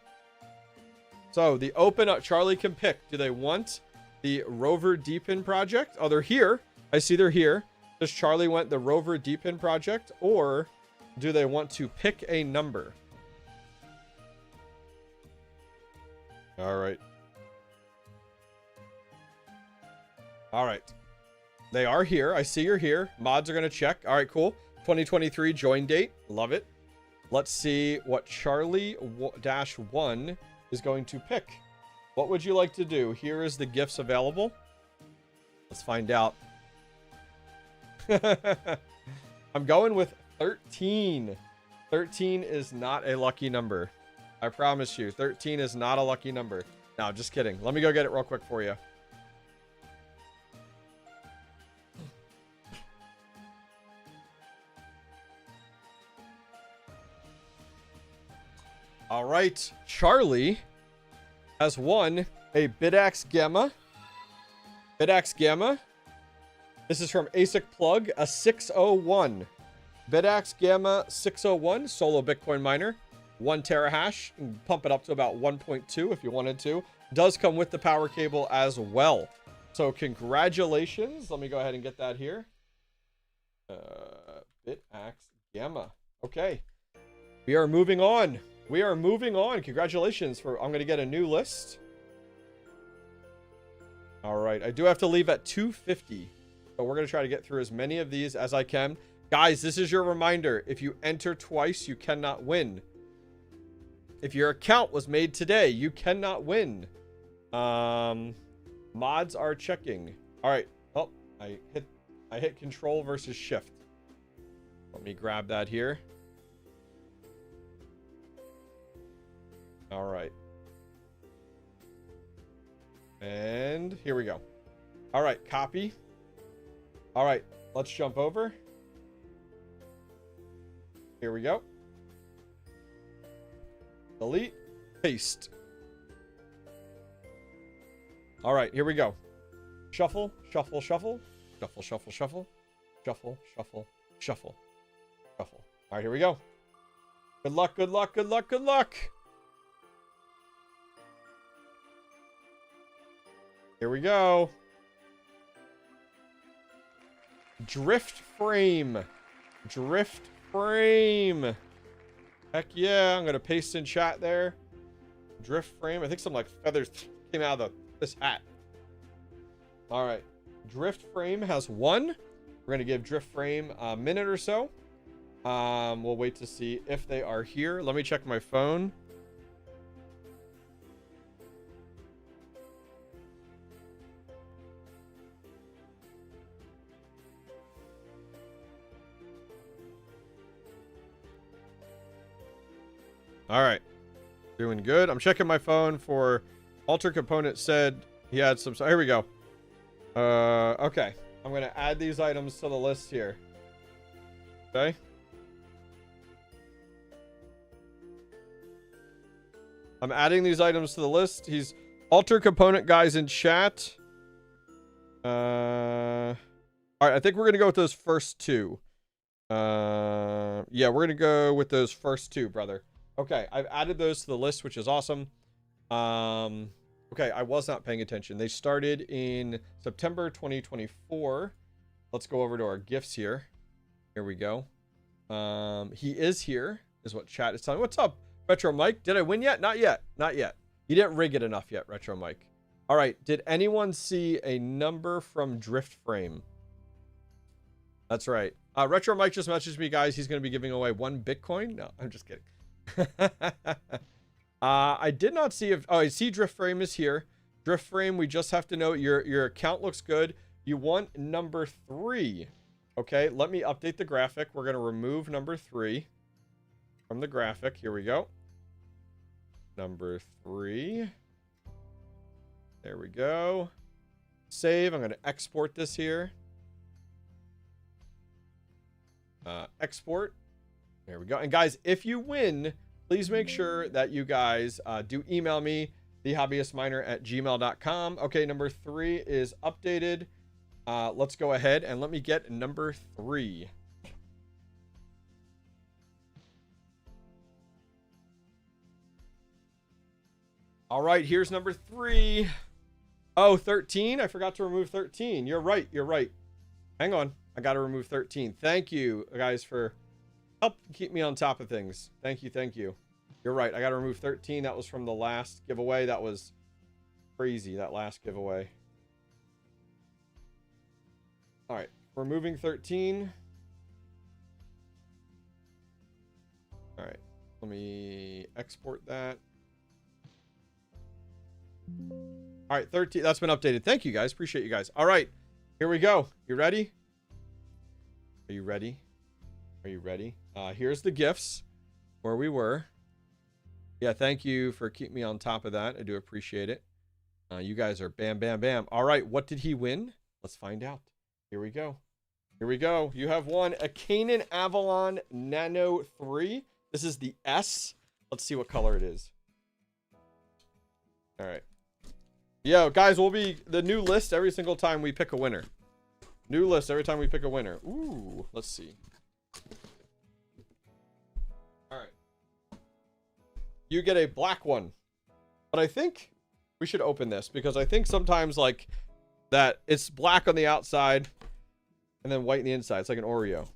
So, the open up, Charlie can pick. Do they want the Rover DEPIN project? Oh, they're here. I see they're here. Does Charlie want the Rover DEPIN project? Or do they want to pick a number? All right. All right. They are here. I see you're here. Mods are going to check. All right, cool. 2023 join date. Love it. Let's see what Charlie-1 is going to pick. What would you like to do? Here is the gifts available. Let's find out. I'm going with 13. 13 is not a lucky number. I promise you. 13 is not a lucky number. No, just kidding. Let me go get it real quick for you. All right. Charlie has won a Bidax Gamma. Bidax Gamma. This is from ASIC Plug, a 601. Bidax Gamma 601, solo Bitcoin miner. 1 terahash. You can pump it up to about 1.2 if you wanted to. Does come with the power cable as well. So congratulations. Let me go ahead and get that here. Bidax Gamma. Okay. We are moving on. We are moving on. Congratulations. I'm going to get a new list. All right. I do have to leave at 2:50. So we're going to try to get through as many of these as I can. Guys, this is your reminder. If you enter twice, you cannot win. If your account was made today, you cannot win. Mods are checking. All right. Oh, I hit control versus shift. Let me grab that here. All right. And here we go. All right, copy. All right, let's jump over. Here we go. Delete, paste. All right, here we go. Shuffle, shuffle, shuffle, shuffle, shuffle, shuffle, shuffle, shuffle, shuffle, shuffle. All right, here we go. Good luck, good luck, good luck, good luck. Here we go. Drift frame. Drift frame. Heck yeah. I'm going to paste in chat there. Drift frame. I think some like feathers came out of this hat. All right. Drift frame has one. We're going to give drift frame a minute or so. We'll wait to see if they are here. Let me check my phone. All right, doing good. I'm checking my phone for Alter Component said he had some. Here we go. Okay, I'm gonna add these items to the list here. Okay. I'm adding these items to the list. He's Alter Component guys in chat. All right, I think we're gonna go with those first two. Yeah, we're gonna go with those first two, brother. Okay, I've added those to the list, which is awesome. Okay, I was not paying attention. They started in September 2024. Let's go over to our gifts here. Here we go. He is here, is what chat is telling me. What's up, Retro Mike? Did I win yet? Not yet. Not yet. You didn't rig it enough yet, Retro Mike. All right, did anyone see a number from Drift Frame? That's right. Retro Mike just messaged me, guys. He's going to be giving away 1 Bitcoin. No, I'm just kidding. I did not see if I see Drift Frame is here. Drift Frame, we just have to know your account looks good. You want number 3. Okay, let me update the graphic. We're going to remove number 3 from the graphic. Here we go. Number 3. There we go. Save. I'm going to export this here. Export. There we go. And guys, if you win, please make sure that you guys do email me, thehobbyistminer@gmail.com. Okay, number 3 is updated. Let's go ahead and let me get number 3. All right, here's number 3. Oh, 13. I forgot to remove 13. You're right. You're right. Hang on. I got to remove 13. Thank you, guys, for help keep me on top of things. Thank you. Thank you. You're right. I got to remove 13. That was from the last giveaway. That was crazy, that last giveaway. All right. Removing 13. All right. Let me export that. All right. 13. That's been updated. Thank you, guys. Appreciate you guys. All right. Here we go. You ready? Are you ready? Are you ready? Here's the gifts where we were. Yeah, thank you for keeping me on top of that. I do appreciate it. You guys are bam, bam, bam. All right, what did he win? Let's find out. Here we go. Here we go. You have won a Canaan Avalon Nano 3. This is the S. Let's see what color it is. All right. Yo, guys, we'll be the new list every single time we pick a winner. New list every time we pick a winner. Ooh, let's see. All right. You get a black one. But I think we should open this because I think sometimes like that it's black on the outside and then white on the inside. It's like an Oreo.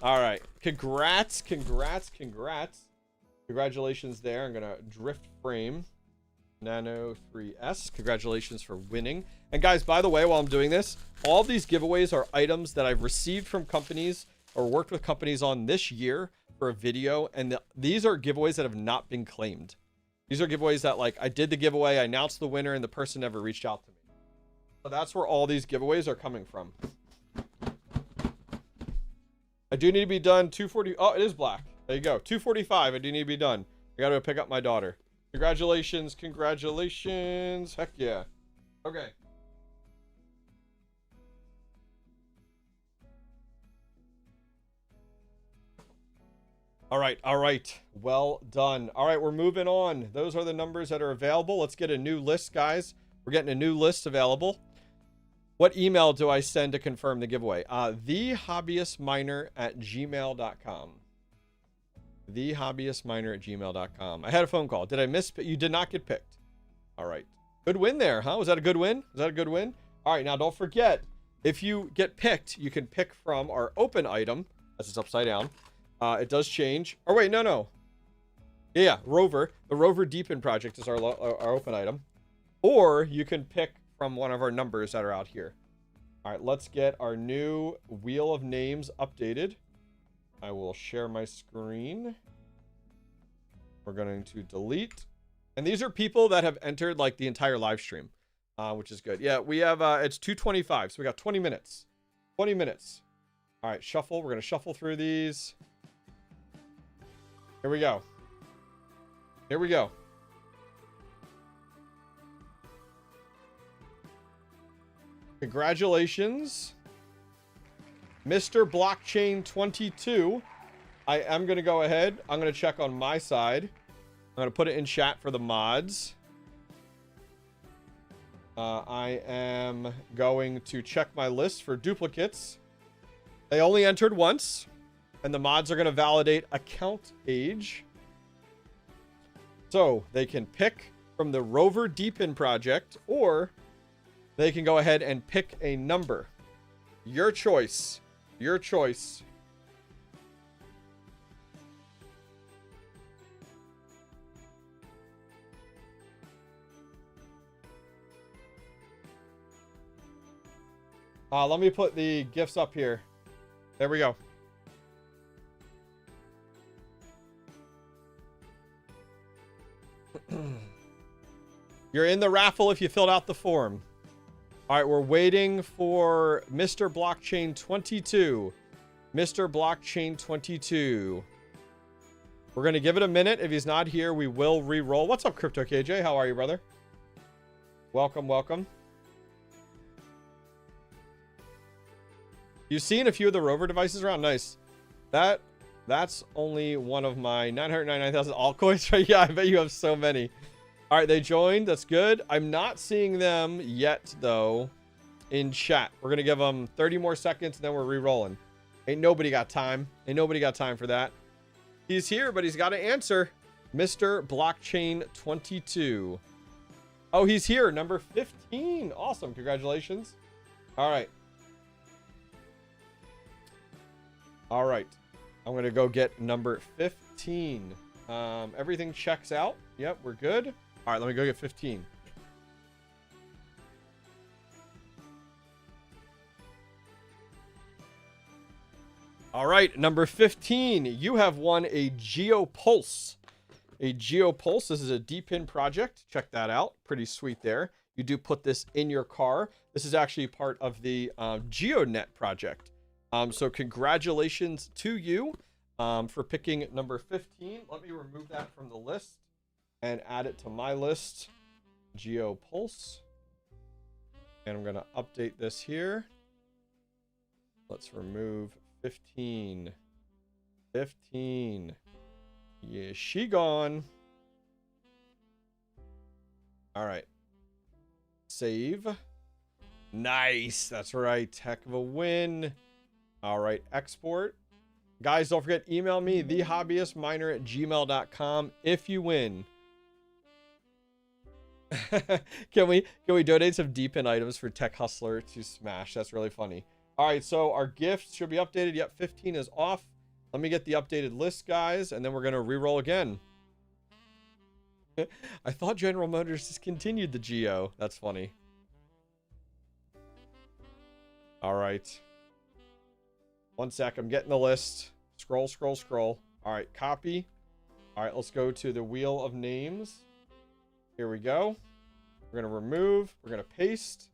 All right. Congrats, congrats, congrats. Congratulations there. I'm going to drift frame. Nano 3S. Congratulations for winning. And guys, by the way, while I'm doing this, all these giveaways are items that I've received from companies or worked with companies on this year for a video. And these are giveaways that have not been claimed. These are giveaways that, like, I did the giveaway, I announced the winner, and the person never reached out to me. So that's where all these giveaways are coming from. I do need to be done 2:40. Oh, it is black. There you go. 2:45. I do need to be done. I got to pick up my daughter. Congratulations. Congratulations. Heck yeah. Okay. All right. All right. Well done. All right. We're moving on. Those are the numbers that are available. Let's get a new list, guys. We're getting a new list available. What email do I send to confirm the giveaway? thehobbyistminer@gmail.com. thehobbyistminer@gmail.com. I had a phone call. Did I miss? You did not get picked. All right. Good win there, huh? Was that a good win? Was that a good win? All right. Now, don't forget, if you get picked, you can pick from our open item. That's just upside down. It does change. Oh, wait. No. Yeah. Rover. The Rover DEPIN project is our open item. Or you can pick from one of our numbers that are out here. All right. Let's get our new wheel of names updated. I will share my screen. We're going to delete. And these are people that have entered like the entire live stream, which is good. Yeah, we have, it's 2:25, so we got 20 minutes. 20 minutes. All right, shuffle. We're going to shuffle through these. Here we go. Here we go. Congratulations, Mr. Blockchain 22. I am going to go ahead. I'm going to check on my side. I'm going to put it in chat for the mods. I am going to check my list for duplicates. They only entered once. And the mods are going to validate account age. So they can pick from the Rover DEPIN project, or they can go ahead and pick a number. Your choice. Your choice. Let me put the gifts up here. There we go. You're in the raffle if you filled out the form. All right, we're waiting for Mr. Blockchain 22. Mr. Blockchain 22. We're going to give it a minute. If he's not here, we will re-roll. What's up, Crypto KJ? How are you, brother? Welcome, welcome. You've seen a few of the Rover devices around? Nice. That's only one of my 999,000 altcoins, right? Yeah, I bet you have so many. All right, they joined. That's good. I'm not seeing them yet, though, in chat. We're going to give them 30 more seconds, and then we're re-rolling. Ain't nobody got time. Ain't nobody got time for that. He's here, but he's got to answer. Mr. Blockchain 22. Oh, he's here. Number 15. Awesome. Congratulations. All right. All right. I'm going to go get number 15. Everything checks out. Yep, we're good. All right, let me go get 15. All right, number 15. You have won a GeoPulse. A GeoPulse. This is a DEPIN project. Check that out. Pretty sweet there. You do put this in your car. This is actually part of the GeoNet project. So congratulations to you for picking number 15. Let me remove that from the list and add it to my list. GeoPulse. And I'm going to update this here. Let's remove 15. 15. Yeah, she gone. All right. Save. Nice. That's right. Heck of a win. All right. Export. Guys, don't forget, email me, thehobbyistminer@gmail.com if you win. Can we donate some DEPIN items for Tech Hustler to Smash? That's really funny. All right, so our gifts should be updated. Yep, 15 is off. Let me get the updated list, guys, and then we're going to re-roll again. I thought General Motors discontinued the Geo. That's funny. All right. One sec. I'm getting the list. Scroll, scroll, scroll. All right. Copy. All right. Let's go to the wheel of names. Here we go. We're going to remove. We're going to paste.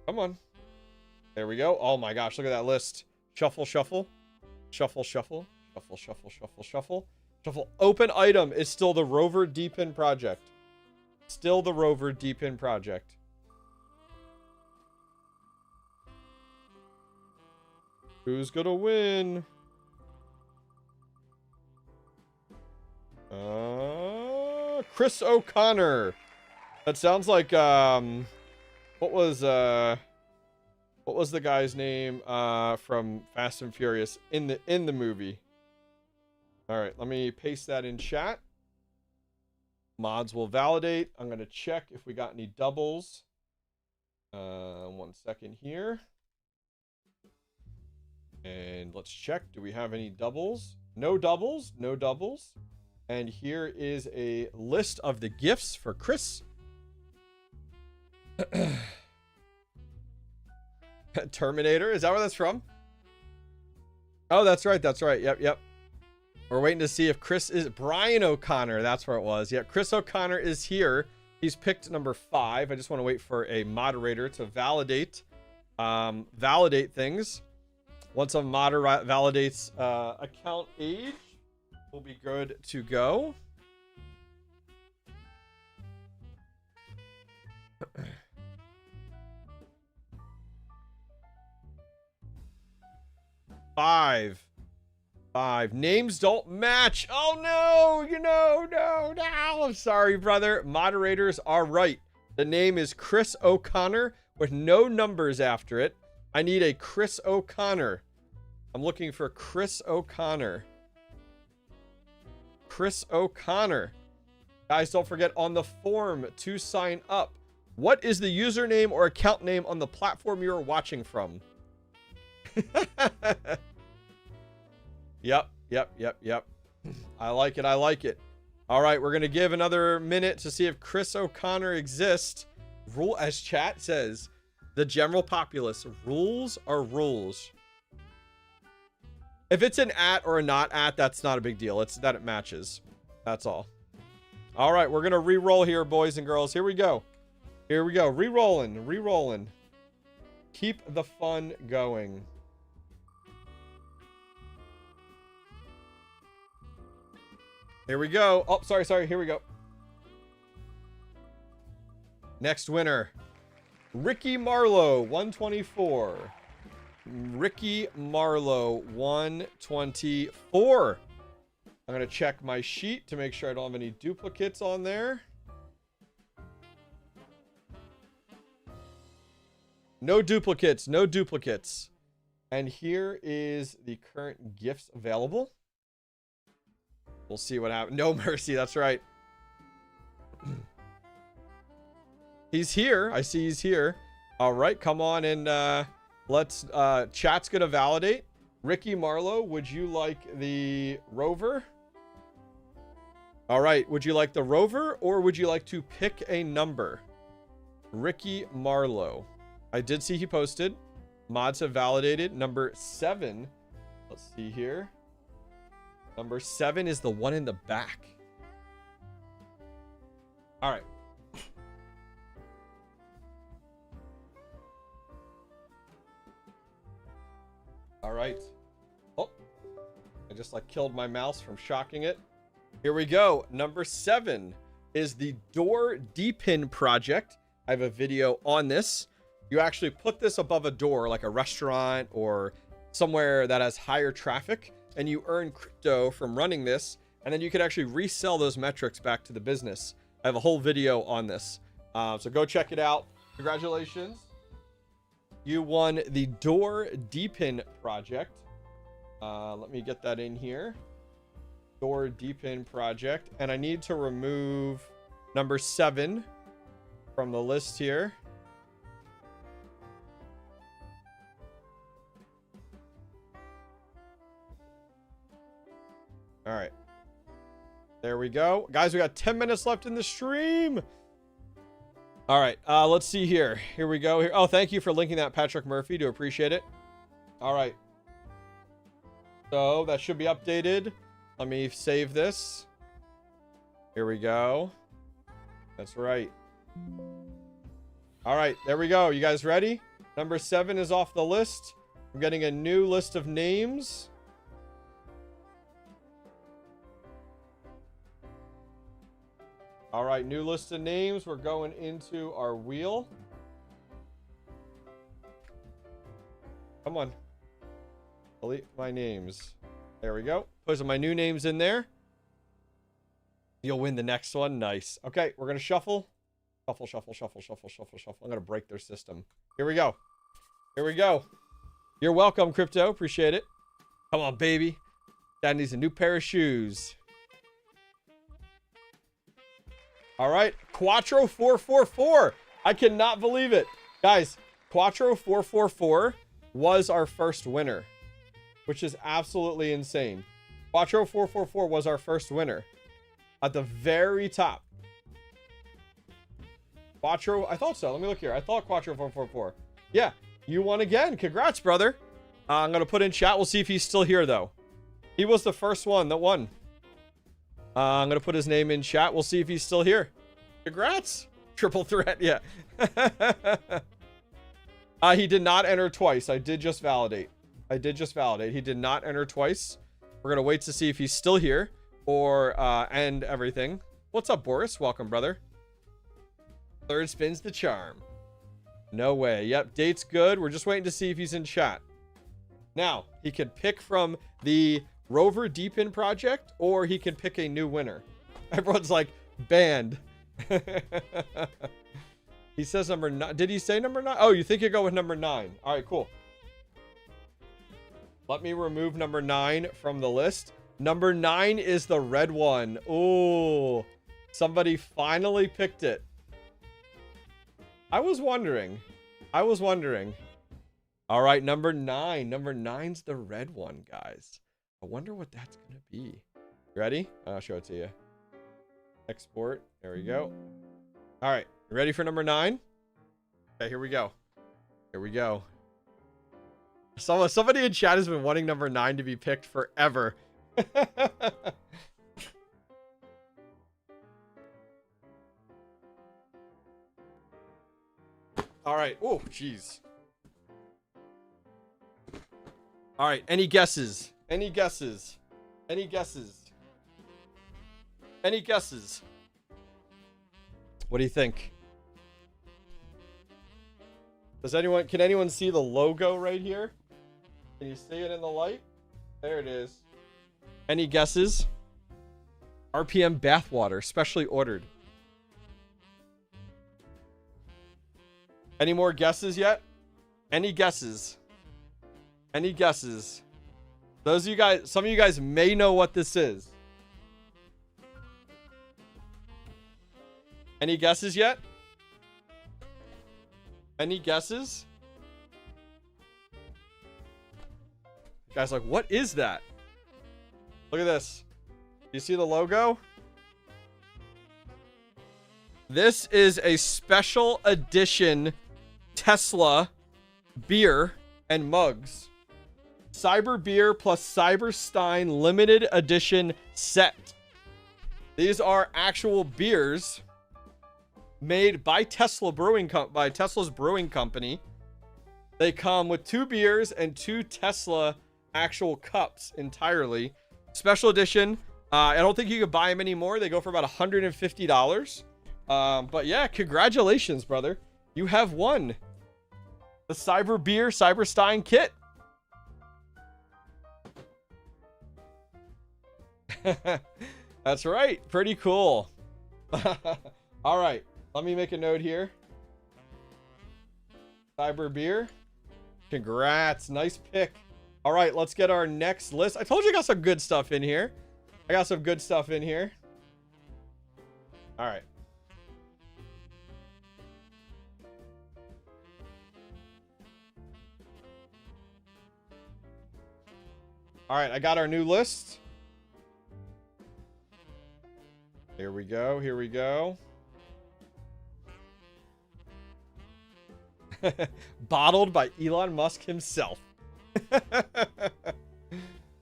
Come on. There we go. Oh my gosh. Look at that list. Shuffle, shuffle. Shuffle, shuffle. Shuffle, shuffle, shuffle, shuffle. Shuffle. Open item is still the Rover DEPIN project. Still the Rover DEPIN project. Who's gonna win? Chris O'Connor. That sounds like what was the guy's name from Fast and Furious in the movie? All right, let me paste that in chat. Mods will validate. I'm gonna check if we got any doubles. 1 second here. And let's check. Do we have any doubles? No doubles. No doubles. And here is a list of the gifts for Chris. Terminator. Is that where that's from? Oh, that's right. That's right. Yep, yep. We're waiting to see if Chris is... Brian O'Connor. That's where it was. Yeah, Chris O'Connor is here. He's picked number 5. I just want to wait for a moderator to validate things. Once a moderator validates account age, we'll be good to go. Five. Names don't match. Oh no, no. I'm sorry, brother. Moderators are right. The name is Chris O'Connor with no numbers after it. I need a Chris O'Connor. I'm looking for Chris O'Connor. Chris O'Connor. Guys, don't forget on the form to sign up. What is the username or account name on the platform you're watching from? Yep. I like it. All right, we're going to give another minute to see if Chris O'Connor exists. Rule, as chat says, the general populace, rules are rules. If it's an at or a not at, that's not a big deal. It's that it matches. That's all. All right, we're going to re-roll here, boys and girls. Here we go. Re-rolling. Keep the fun going. Here we go. Oh, sorry. Here we go. Next winner. Ricky Marlowe, 124. Ricky Marlowe, 124. I'm going to check my sheet to make sure I don't have any duplicates on there. No duplicates. And here is the current gifts available. We'll see what happens. No mercy, that's right. He's here. I see he's here. All right, come on and let's chat's gonna validate. Ricky Marlowe, would you like the Rover? All right, would you like the Rover or would you like to pick a number? Ricky Marlowe. I did see he posted. Mods have validated. Number 7. Let's see here. Number 7 is the one in the back. All right. All right. Oh, I just killed my mouse from shocking it. Here we go. Number 7 is the door DEPIN project. I have a video on this. You actually put this above a door like a restaurant or somewhere that has higher traffic, and you earn crypto from running this, and then you can actually resell those metrics back to the business. I have a whole video on this. So go check it out. Congratulations. You won the door DEPIN project. Let me get that in here. Door DEPIN project. And I need to remove number 7 from the list here. All right. There we go. Guys, we got 10 minutes left in the stream. All right, let's see here. Here we go. Here. Oh, thank you for linking that, Patrick Murphy. Do appreciate it. All right. So that should be updated. Let me save this. Here we go. That's right. All right, there we go. You guys ready? Number 7 is off the list. I'm getting a new list of names. All right, new list of names. We're going into our wheel. Come on. Delete my names. There we go. Put my new names in there. You'll win the next one. Nice. Okay, we're going to shuffle. Shuffle, shuffle, shuffle, shuffle, shuffle, shuffle. I'm going to break their system. Here we go. Here we go. You're welcome, Crypto. Appreciate it. Come on, baby. Dad needs a new pair of shoes. All right. Quattro 444. I cannot believe it. Guys, Quattro 444 was our first winner, which is absolutely insane. Quattro 444 was our first winner. At the very top. Quattro, I thought so. Let me look here. I thought Quattro 444. Yeah, you won again. Congrats, brother. I'm going to put in chat. We'll see if he's still here, though. He was the first one that won. I'm going to put his name in chat. We'll see if he's still here. Congrats. Triple threat, yeah. He did not enter twice. I did just validate. He did not enter twice. We're going to wait to see if he's still here or end everything. What's up, Boris? Welcome, brother. Third spin's the charm. No way. Yep, date's good. We're just waiting to see if he's in chat. Now, he can pick from the Rover DEPIN project, or he can pick a new winner. Everyone's like, banned. He says number 9. Did he say number 9? Oh, you think you go with number 9. All right, cool. Let me remove number 9 from the list. Number 9 is the red one. Ooh, somebody finally picked it. I was wondering. All right, number 9. Number 9's the red one, guys. I wonder what that's going to be. Ready? I'll show it to you. Export. There we go. All right. You ready for number 9? Okay, here we go. Somebody in chat has been wanting number 9 to be picked forever. All right. Oh, jeez. All right. Any guesses? Any guesses? What do you think? Can anyone see the logo right here? Can you see it in the light? There it is. Any guesses? RPM bathwater, specially ordered. Any more guesses yet? Any guesses? Those of you guys, some of you guys may know what this is. Any guesses yet? Any guesses? Guys, like, what is that? Look at this. You see the logo? This is a special edition Tesla beer and mugs. Cyber beer plus Cyberstein limited edition set. These are actual beers made by Tesla's brewing company. They come with 2 beers and 2 Tesla actual cups entirely. Special edition. I don't think you could buy them anymore. They go for about $150. But yeah, congratulations, brother. You have won the Cyber Beer Cyberstein kit. That's right. Pretty cool. All right. Let me make a note here. Cyber Beer. Congrats. Nice pick. All right. Let's get our next list. I told you I got some good stuff in here. All right. All right. I got our new list. Here we go. Here we go. Bottled by Elon Musk himself.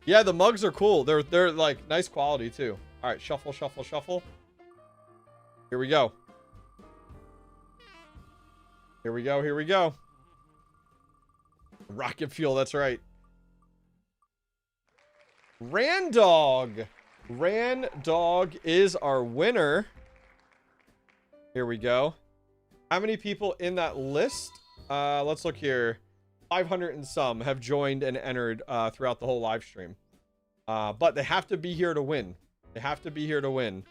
Yeah, the mugs are cool. They're like nice quality too. All right, shuffle, shuffle, shuffle. Here we go. Here we go. Here we go. Rocket fuel. That's right. Randog. Randog is our winner. Here we go. How many people in that list? Let's look here. 500 and some have joined and entered throughout the whole live stream. But they have to be here to win. They have to be here to win.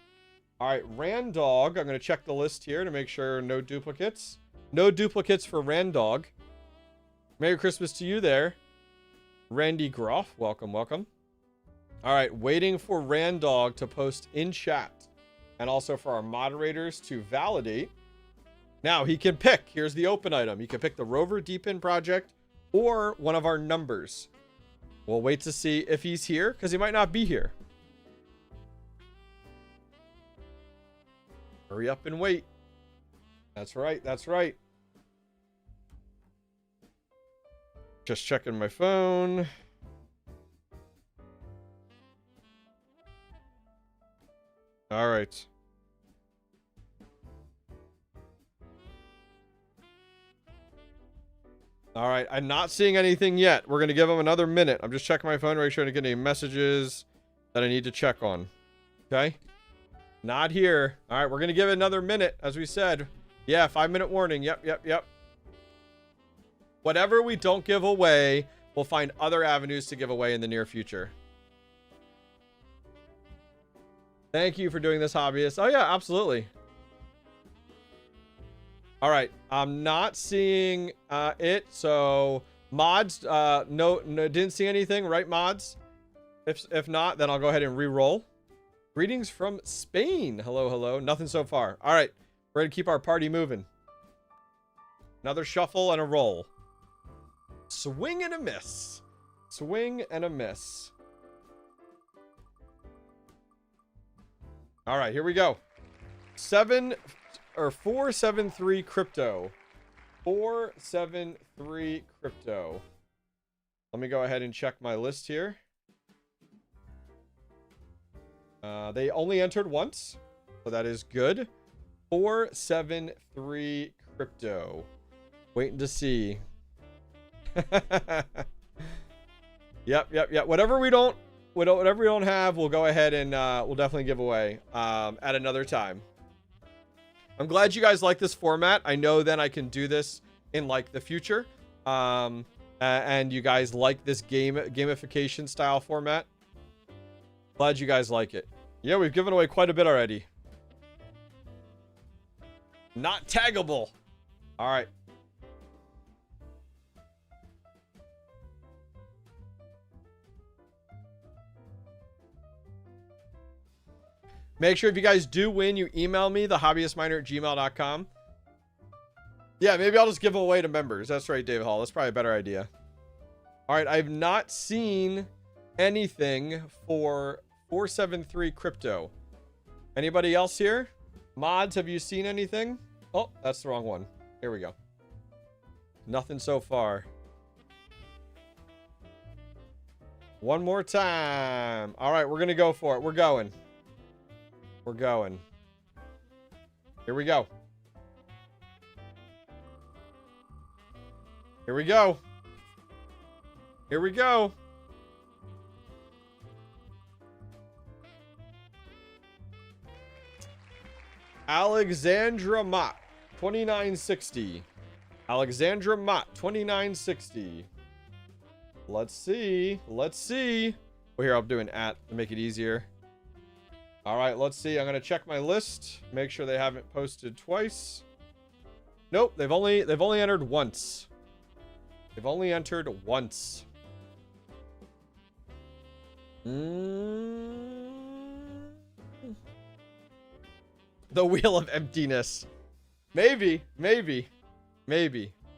All right, Randog. I'm going to check the list here to make sure no duplicates. No duplicates for Randog. Merry Christmas to you there. Randy Groff. Welcome, welcome. All right, waiting for Randog to post in chat. And also for our moderators to validate. Now, he can pick. Here's the open item. He can pick the Rover DEPIN project or one of our numbers. We'll wait to see if he's here, because he might not be here. Hurry up and wait. That's right. That's right. Just checking my phone. All right. All right. I'm not seeing anything yet. We're going to give him another minute. I'm just checking my phone to make sure I don't get any messages that I need to check on. Okay. Not here. All right. We're going to give it another minute, as we said. Yeah. 5-minute warning. Yep. Yep. Yep. Whatever we don't give away, we'll find other avenues to give away in the near future. Thank you for doing this, Hobbyist. Oh, yeah, absolutely. All right. I'm not seeing it. So, mods, no, didn't see anything, right, mods? If not, then I'll go ahead and re-roll. Greetings from Spain. Hello, hello. Nothing so far. All right. We're going to keep our party moving. Another shuffle and a roll. Swing and a miss. Swing and a miss. All right, here we go. 473 crypto. 473 crypto. Let me go ahead and check my list here. They only entered once, so that is good. 473 crypto. Waiting to see. Yep. Whatever we don't have, we'll go ahead and we'll definitely give away at another time. I'm glad you guys like this format. I know then I can do this in like the future. And you guys like this gamification style format. Glad you guys like it. Yeah, we've given away quite a bit already. Not taggable. All right. Make sure if you guys do win, you email me, thehobbyistminer@gmail.com. Yeah, maybe I'll just give them away to members. That's right, David Hall. That's probably a better idea. All right, I've not seen anything for 473 crypto. Anybody else here? Mods, have you seen anything? Oh, that's the wrong one. Here we go. Nothing so far. One more time. All right, we're going to go for it. We're going. We're going. Here we go. Here we go. Here we go. Alexandra Mott, 2960. Alexandra Mott, 2960. Let's see. Let's see. Well, here, I'm doing at to make it easier. All right, let's see. I'm going to check my list. Make sure they haven't posted twice. Nope, they've only entered once. They've only entered once. The Wheel of Emptiness. Maybe. We're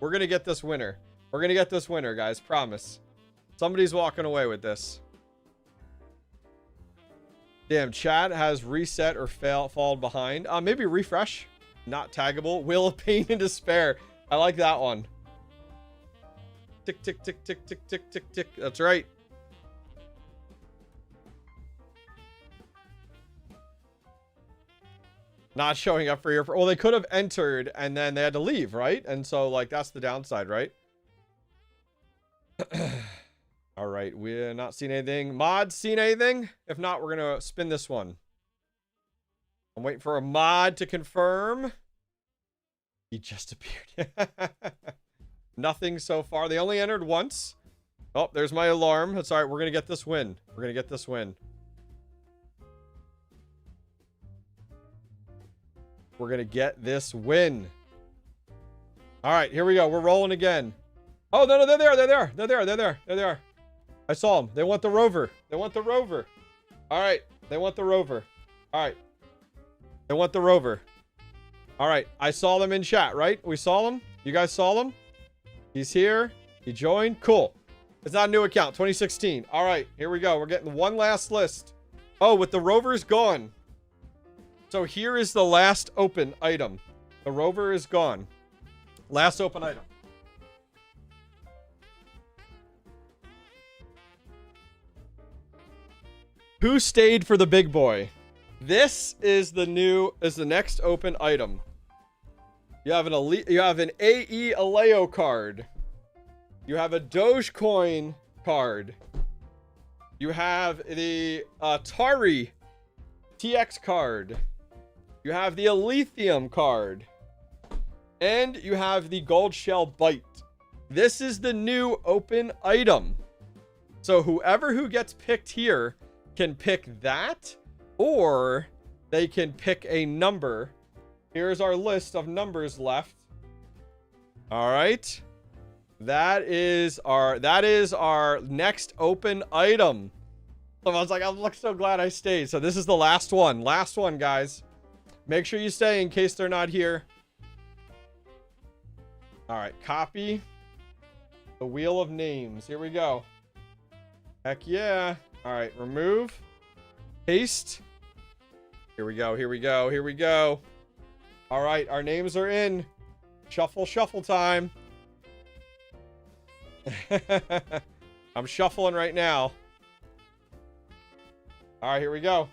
going to get this winner. We're going to get this winner, guys. Promise. Somebody's walking away with this. Damn, chat has reset or fallen behind. Maybe refresh. Not taggable. Wheel of Pain and Despair. I like that one. Tick, tick, tick, tick, tick, tick, tick, tick. That's right. Not showing up for your... Well, they could have entered and then they had to leave, right? And so, like, that's the downside, right? All right, we're not seeing anything. Mod, seen anything? If not, we're going to spin this one. I'm waiting for a mod to confirm. He just appeared. Nothing so far. They only entered once. Oh, there's my alarm. That's all right. We're going to get this win. We're going to get this win. We're going to get this win. All right, here we go. We're rolling again. Oh, no, they're there. They're there. They're there. They're there. They're there. I saw them. They want the rover. They want the rover. All right. They want the rover. All right. They want the rover. All right. I saw them in chat, right? We saw them. You guys saw them? He's here. He joined. Cool. It's not a new account. 2016. All right. Here we go. We're getting one last list. Oh, with the rovers gone. So here is the last open item. The rover is gone. Last open item. Who stayed for the big boy? This is the next open item. You have an AE Aleo card. You have a Dogecoin card. You have the Atari TX card. You have the Eleventh card. And you have the Gold Shell Bite. This is the new open item. So whoever who gets picked here can pick that, or they can pick a number. Here's our list of numbers left. All right. That is our next open item. Someone's like, I'm so glad I stayed. So this is the last one. Last one, guys. Make sure you stay in case they're not here. All right, copy the wheel of names. Here we go. Heck yeah. All right, remove. Paste. Here we go, here we go, here we go. All right, our names are in. Shuffle, shuffle time. I'm shuffling right now. All right, here we go.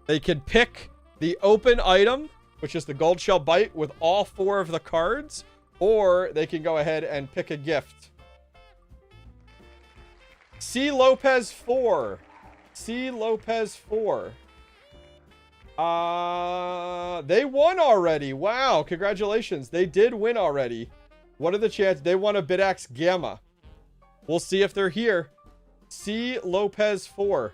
They can pick the open item, which is the Gold Shell Bite with all 4 of the cards, or they can go ahead and pick a gift. C. Lopez 4. C. Lopez 4. They won already. Wow, congratulations. They did win already. What are the chances? They won a Bidax Gamma. We'll see if they're here. C. Lopez 4.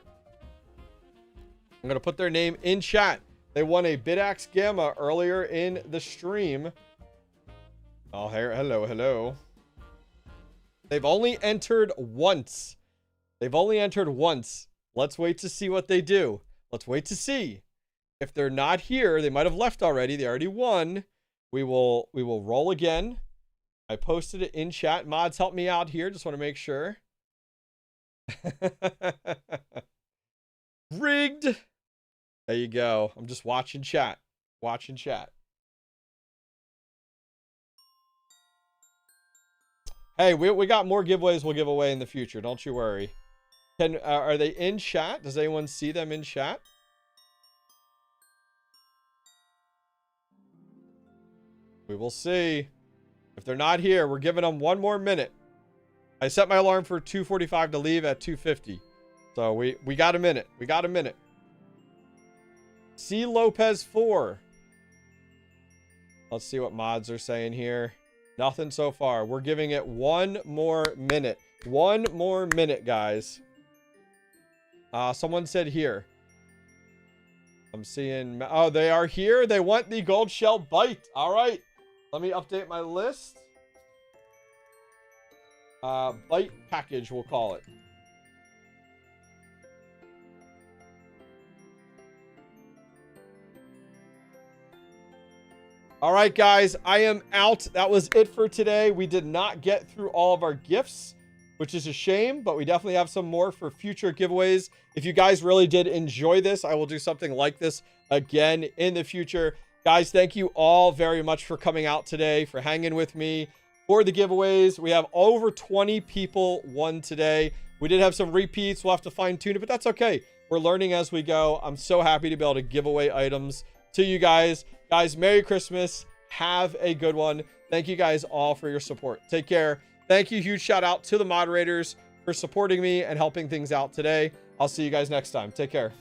I'm going to put their name in chat. They won a Bidax Gamma earlier in the stream. Oh, hello, hello. They've only entered once. They've only entered once. Let's wait to see what they do. Let's wait to see. If they're not here, they might have left already. They already won. We will roll again. I posted it in chat. Mods, help me out here. Just want to make sure. Rigged. There you go. I'm just watching chat. Watching chat. Hey, we got more giveaways we'll give away in the future. Don't you worry. Are they in chat? Does anyone see them in chat? We will see. If they're not here, we're giving them 1 more minute. I set my alarm for 2:45 to leave at 2:50. So we got a minute. We got a minute. C. Lopez 4. Let's see what mods are saying here. Nothing so far. We're giving it 1 more minute. 1 more minute, guys. Someone said here. I'm seeing... Oh, they are here. They want the Gold Shell Bite. All right. Let me update my list. Bite package, we'll call it. All right, guys, I am out. That was it for today. We did not get through all of our gifts. which is a shame, but we definitely have some more for future giveaways. If you guys really did enjoy this, I will do something like this again in the future. Guys, thank you all very much for coming out today, for hanging with me for the giveaways. We have over 20 people won today. We did have some repeats. We'll have to fine tune it, but that's okay. We're learning as we go. I'm so happy to be able to give away items to you guys. Guys, Merry Christmas. Have a good one. Thank you guys all for your support. Take care. Thank you. Huge shout out to the moderators for supporting me and helping things out today. I'll see you guys next time. Take care.